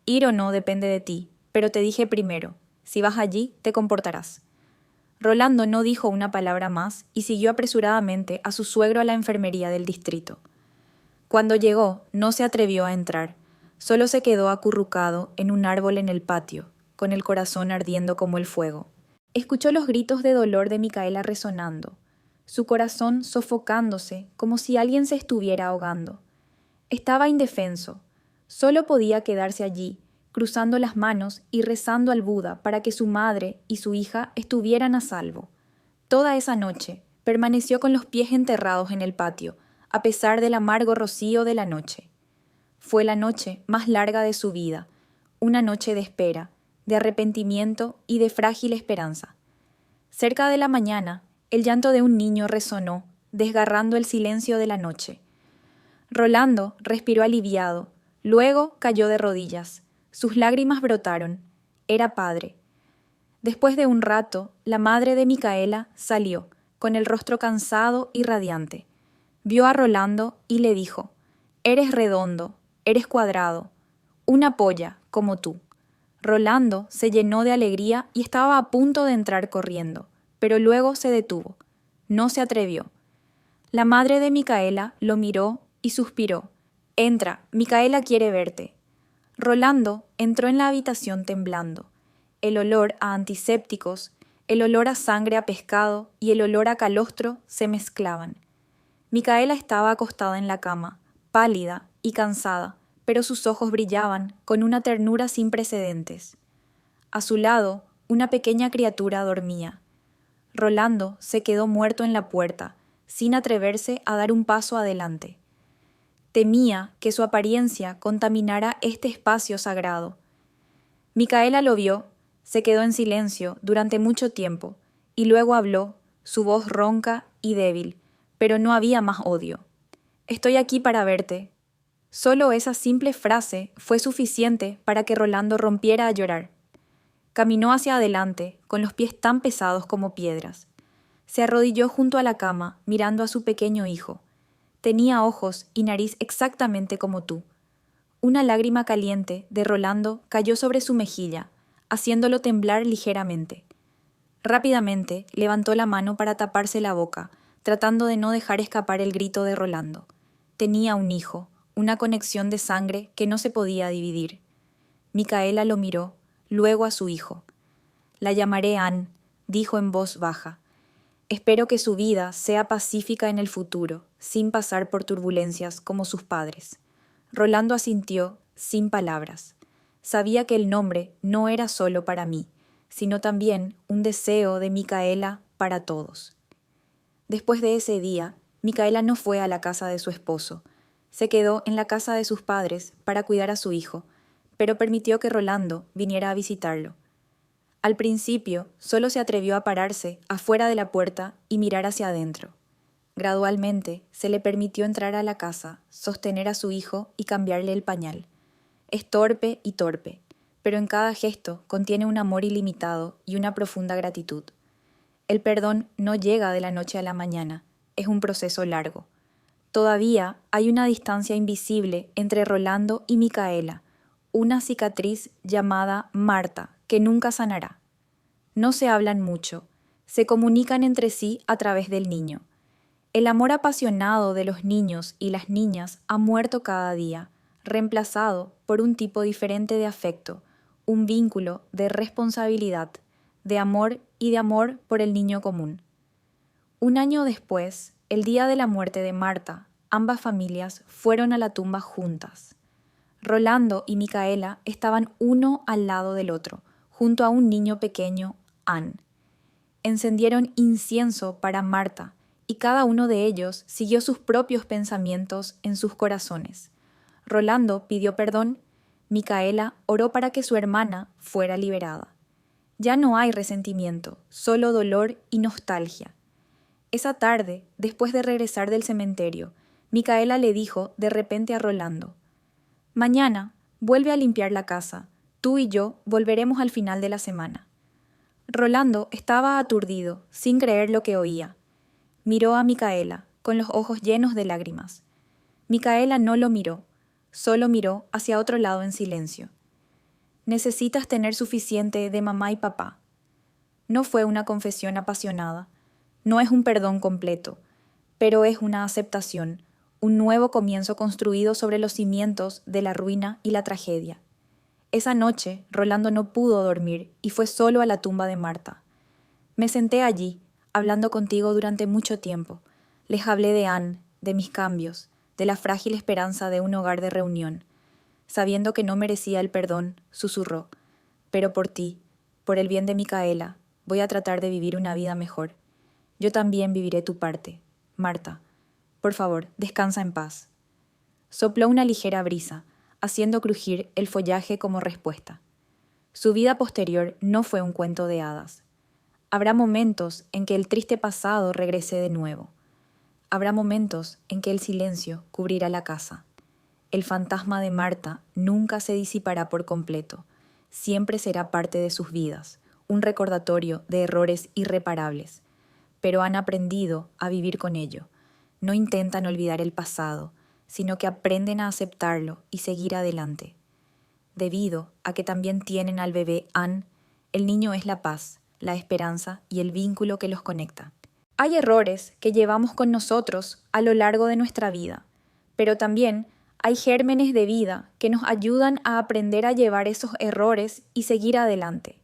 Ir o no depende de ti, pero te dije primero, si vas allí, te comportarás. Rolando no dijo una palabra más y siguió apresuradamente a su suegro a la enfermería del distrito. Cuando llegó, no se atrevió a entrar, solo se quedó acurrucado en un árbol en el patio, con el corazón ardiendo como el fuego. Escuchó los gritos de dolor de Micaela resonando, su corazón sofocándose como si alguien se estuviera ahogando. Estaba indefenso, solo podía quedarse allí, cruzando las manos y rezando al Buda para que su madre y su hija estuvieran a salvo. Toda esa noche permaneció con los pies enterrados en el patio, a pesar del amargo rocío de la noche. Fue la noche más larga de su vida, una noche de espera, de arrepentimiento y de frágil esperanza. Cerca de la mañana, el llanto de un niño resonó, desgarrando el silencio de la noche. Rolando respiró aliviado, luego cayó de rodillas. Sus lágrimas brotaron. Era padre. Después de un rato, la madre de Micaela salió, con el rostro cansado y radiante. Vio a Rolando y le dijo: «Eres redondo, eres cuadrado, una polla, como tú». Rolando se llenó de alegría y estaba a punto de entrar corriendo, pero luego se detuvo. No se atrevió. La madre de Micaela lo miró y suspiró. «Entra, Micaela quiere verte». Rolando entró en la habitación temblando. El olor a antisépticos, el olor a sangre a pescado y el olor a calostro se mezclaban. Micaela estaba acostada en la cama, pálida y cansada, pero sus ojos brillaban con una ternura sin precedentes. A su lado, una pequeña criatura dormía. Rolando se quedó muerto en la puerta, sin atreverse a dar un paso adelante. Temía que su apariencia contaminara este espacio sagrado. Micaela lo vio, se quedó en silencio durante mucho tiempo, y luego habló, su voz ronca y débil, pero no había más odio. «Estoy aquí para verte». Solo esa simple frase fue suficiente para que Rolando rompiera a llorar. Caminó hacia adelante, con los pies tan pesados como piedras. Se arrodilló junto a la cama, mirando a su pequeño hijo. Tenía ojos y nariz exactamente como tú. Una lágrima caliente de Rolando cayó sobre su mejilla, haciéndolo temblar ligeramente. Rápidamente levantó la mano para taparse la boca, tratando de no dejar escapar el grito de Rolando. Tenía un hijo, una conexión de sangre que no se podía dividir. Micaela lo miró, luego a su hijo. «La llamaré Ann», dijo en voz baja. «Espero que su vida sea pacífica en el futuro, sin pasar por turbulencias como sus padres». Rolando asintió, sin palabras. Sabía que el nombre no era solo para mí, sino también un deseo de Micaela para todos. Después de ese día, Micaela no fue a la casa de su esposo. Se quedó en la casa de sus padres para cuidar a su hijo, pero permitió que Rolando viniera a visitarlo. Al principio, solo se atrevió a pararse afuera de la puerta y mirar hacia adentro. Gradualmente, se le permitió entrar a la casa, sostener a su hijo y cambiarle el pañal. Es torpe y torpe, pero en cada gesto contiene un amor ilimitado y una profunda gratitud. El perdón no llega de la noche a la mañana, es un proceso largo. Todavía hay una distancia invisible entre Rolando y Micaela, una cicatriz llamada Marta, que nunca sanará. No se hablan mucho, se comunican entre sí a través del niño. El amor apasionado de los niños y las niñas ha muerto cada día, reemplazado por un tipo diferente de afecto, un vínculo de responsabilidad, de amor y de amor por el niño común. Un año después, el día de la muerte de Marta, ambas familias fueron a la tumba juntas. Rolando y Micaela estaban uno al lado del otro, junto a un niño pequeño, Ann. Encendieron incienso para Marta, y cada uno de ellos siguió sus propios pensamientos en sus corazones. Rolando pidió perdón. Micaela oró para que su hermana fuera liberada. Ya no hay resentimiento, solo dolor y nostalgia. Esa tarde, después de regresar del cementerio, Micaela le dijo de repente a Rolando: «Mañana vuelve a limpiar la casa. Tú y yo volveremos al final de la semana». Rolando estaba aturdido, sin creer lo que oía. Miró a Micaela, con los ojos llenos de lágrimas. Micaela no lo miró, solo miró hacia otro lado en silencio. «Necesitas tener suficiente de mamá y papá». No fue una confesión apasionada, no es un perdón completo, pero es una aceptación, un nuevo comienzo construido sobre los cimientos de la ruina y la tragedia. Esa noche, Rolando no pudo dormir y fue solo a la tumba de Marta. «Me senté allí, hablando contigo durante mucho tiempo. Les hablé de Anne, de mis cambios, de la frágil esperanza de un hogar de reunión. Sabiendo que no merecía el perdón, susurró: «Pero por ti, por el bien de Micaela, voy a tratar de vivir una vida mejor. Yo también viviré tu parte. Marta, por favor, descansa en paz». Sopló una ligera brisa, haciendo crujir el follaje como respuesta. Su vida posterior no fue un cuento de hadas. Habrá momentos en que el triste pasado regrese de nuevo. Habrá momentos en que el silencio cubrirá la casa. El fantasma de Marta nunca se disipará por completo. Siempre será parte de sus vidas, un recordatorio de errores irreparables. Pero han aprendido a vivir con ello. No intentan olvidar el pasado, sino que aprenden a aceptarlo y seguir adelante. Debido a que también tienen al bebé Anne, el niño es la paz, la esperanza y el vínculo que los conecta. Hay errores que llevamos con nosotros a lo largo de nuestra vida, pero también hay gérmenes de vida que nos ayudan a aprender a llevar esos errores y seguir adelante.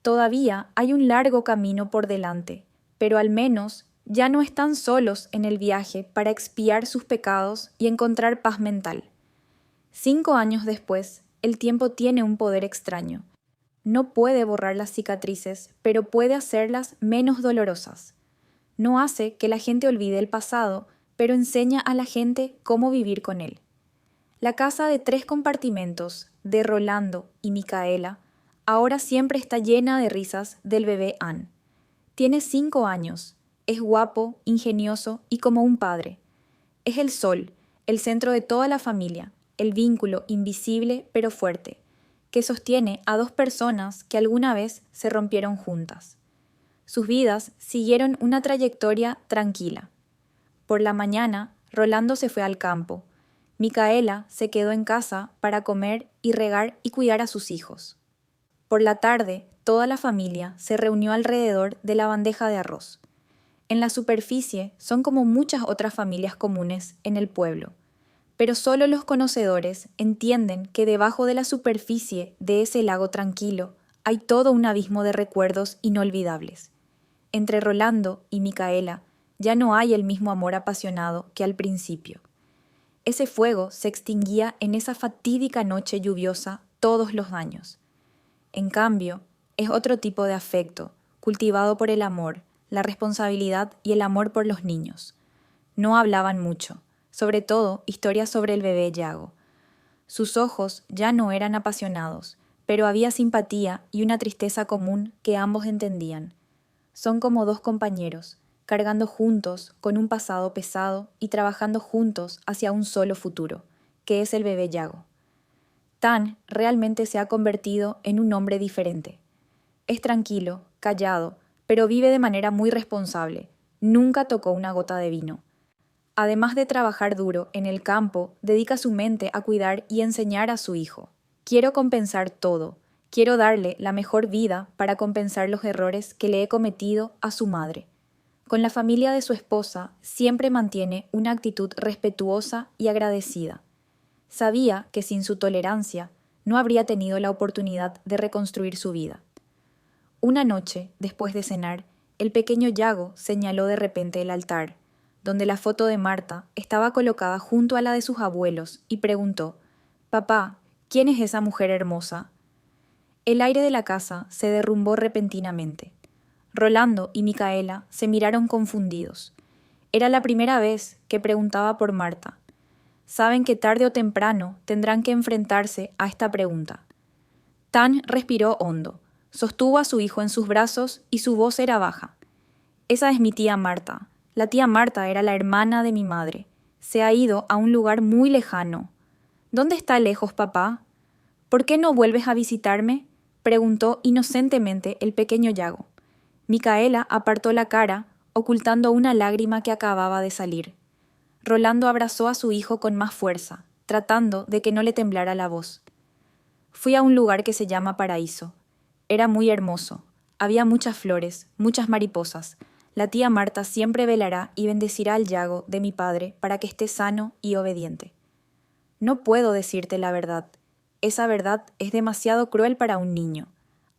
Todavía hay un largo camino por delante, pero al menos ya no están solos en el viaje para expiar sus pecados y encontrar paz mental. 5 años después, el tiempo tiene un poder extraño. No puede borrar las cicatrices, pero puede hacerlas menos dolorosas. No hace que la gente olvide el pasado, pero enseña a la gente cómo vivir con él. La casa de 3 compartimentos, de Rolando y Micaela, ahora siempre está llena de risas del bebé Anne. Tiene 5 años, es guapo, ingenioso y como un padre. Es el sol, el centro de toda la familia, el vínculo invisible pero fuerte, que sostiene a 2 personas que alguna vez se rompieron juntas. Sus vidas siguieron una trayectoria tranquila. Por la mañana, Rolando se fue al campo. Micaela se quedó en casa para comer y regar y cuidar a sus hijos. Por la tarde, toda la familia se reunió alrededor de la bandeja de arroz. En la superficie son como muchas otras familias comunes en el pueblo, pero solo los conocedores entienden que debajo de la superficie de ese lago tranquilo hay todo un abismo de recuerdos inolvidables. Entre Rolando y Micaela ya no hay el mismo amor apasionado que al principio. Ese fuego se extinguía en esa fatídica noche lluviosa todos los años. En cambio, es otro tipo de afecto, cultivado por el amor, la responsabilidad y el amor por los niños. No hablaban mucho, sobre todo historias sobre el bebé Yago. Sus ojos ya no eran apasionados, pero había simpatía y una tristeza común que ambos entendían. Son como 2 compañeros, cargando juntos con un pasado pesado y trabajando juntos hacia un solo futuro, que es el bebé Yago. Tan realmente se ha convertido en un hombre diferente. Es tranquilo, callado, pero vive de manera muy responsable. Nunca tocó una gota de vino. Además de trabajar duro en el campo, dedica su mente a cuidar y enseñar a su hijo. Quiero compensar todo. Quiero darle la mejor vida para compensar los errores que le he cometido a su madre. Con la familia de su esposa siempre mantiene una actitud respetuosa y agradecida. Sabía que sin su tolerancia no habría tenido la oportunidad de reconstruir su vida. Una noche, después de cenar, el pequeño Yago señaló de repente el altar, donde la foto de Marta estaba colocada junto a la de sus abuelos, y preguntó: «Papá, ¿quién es esa mujer hermosa?». El aire de la casa se derrumbó repentinamente. Rolando y Micaela se miraron confundidos. Era la primera vez que preguntaba por Marta. saben que tarde o temprano tendrán que enfrentarse a esta pregunta. Tan respiró hondo, sostuvo a su hijo en sus brazos y su voz era baja. Esa es mi tía Marta. La tía Marta era la hermana de mi madre. Se ha ido a un lugar muy lejano. ¿Dónde está lejos, papá? ¿Por qué no vuelves a visitarme?, preguntó inocentemente el pequeño Yago. Micaela apartó la cara, ocultando una lágrima que acababa de salir. Rolando abrazó a su hijo con más fuerza, tratando de que no le temblara la voz. Fui a un lugar que se llama Paraíso. Era muy hermoso. Había muchas flores, muchas mariposas. La tía Marta siempre velará y bendecirá al Yago de mi padre para que esté sano y obediente. No puedo decirte la verdad. Esa verdad es demasiado cruel para un niño.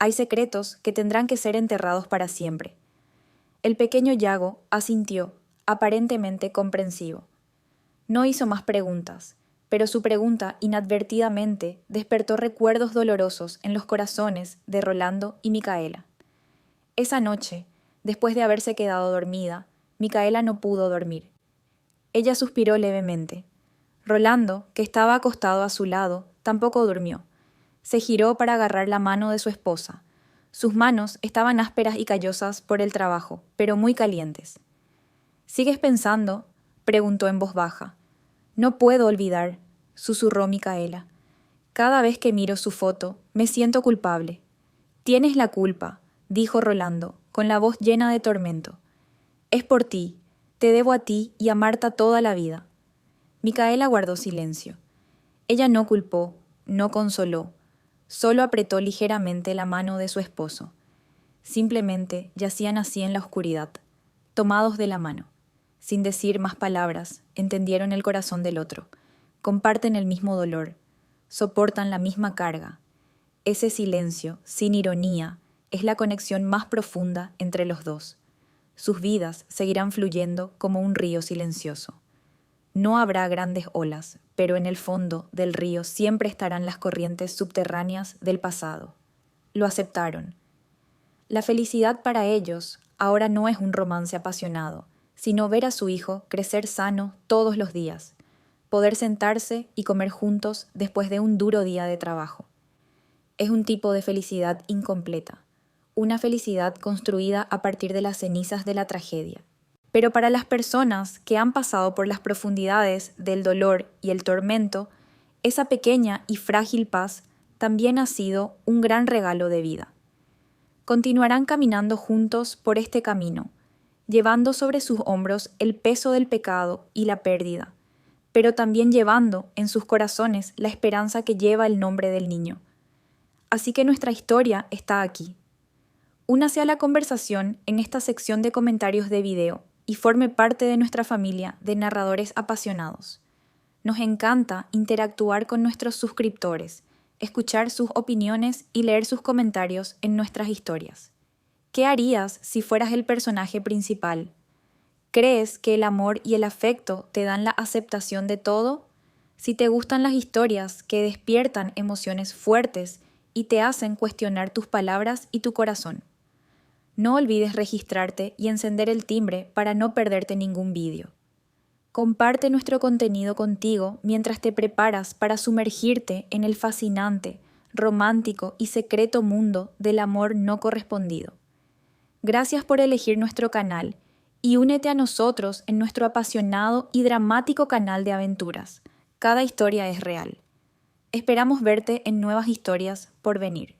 Hay secretos que tendrán que ser enterrados para siempre. El pequeño Yago asintió, aparentemente comprensivo. No hizo más preguntas, pero su pregunta inadvertidamente despertó recuerdos dolorosos en los corazones de Rolando y Micaela. Esa noche, después de haberse quedado dormida, Micaela no pudo dormir. Ella suspiró levemente. Rolando, que estaba acostado a su lado, tampoco durmió. Se giró para agarrar la mano de su esposa. Sus manos estaban ásperas y callosas por el trabajo, pero muy calientes. ¿Sigues pensando?, preguntó en voz baja. No puedo olvidar, susurró Micaela. Cada vez que miro su foto, me siento culpable. Tienes la culpa, dijo Rolando, con la voz llena de tormento. Es por ti, te debo a ti y a Marta toda la vida. Micaela guardó silencio. Ella no culpó, no consoló, solo apretó ligeramente la mano de su esposo. Simplemente yacían así en la oscuridad, tomados de la mano. Sin decir más palabras, entendieron el corazón del otro. Comparten el mismo dolor, soportan la misma carga. Ese silencio, sin ironía, es la conexión más profunda entre los dos. Sus vidas seguirán fluyendo como un río silencioso. No habrá grandes olas, pero en el fondo del río siempre estarán las corrientes subterráneas del pasado. Lo aceptaron. La felicidad para ellos ahora no es un romance apasionado, sino ver a su hijo crecer sano todos los días, poder sentarse y comer juntos después de un duro día de trabajo. Es un tipo de felicidad incompleta, una felicidad construida a partir de las cenizas de la tragedia. Pero para las personas que han pasado por las profundidades del dolor y el tormento, esa pequeña y frágil paz también ha sido un gran regalo de vida. Continuarán caminando juntos por este camino, llevando sobre sus hombros el peso del pecado y la pérdida, pero también llevando en sus corazones la esperanza que lleva el nombre del niño. Así que nuestra historia está aquí. Únase a la conversación en esta sección de comentarios de video y forme parte de nuestra familia de narradores apasionados. Nos encanta interactuar con nuestros suscriptores, escuchar sus opiniones y leer sus comentarios en nuestras historias. ¿Qué harías si fueras el personaje principal? ¿Crees que el amor y el afecto te dan la aceptación de todo? Si te gustan las historias que despiertan emociones fuertes y te hacen cuestionar tus palabras y tu corazón. No olvides registrarte y encender el timbre para no perderte ningún vídeo. Comparte nuestro contenido contigo mientras te preparas para sumergirte en el fascinante, romántico y secreto mundo del amor no correspondido. Gracias por elegir nuestro canal y únete a nosotros en nuestro apasionado y dramático canal de aventuras. Cada historia es real. Esperamos verte en nuevas historias por venir.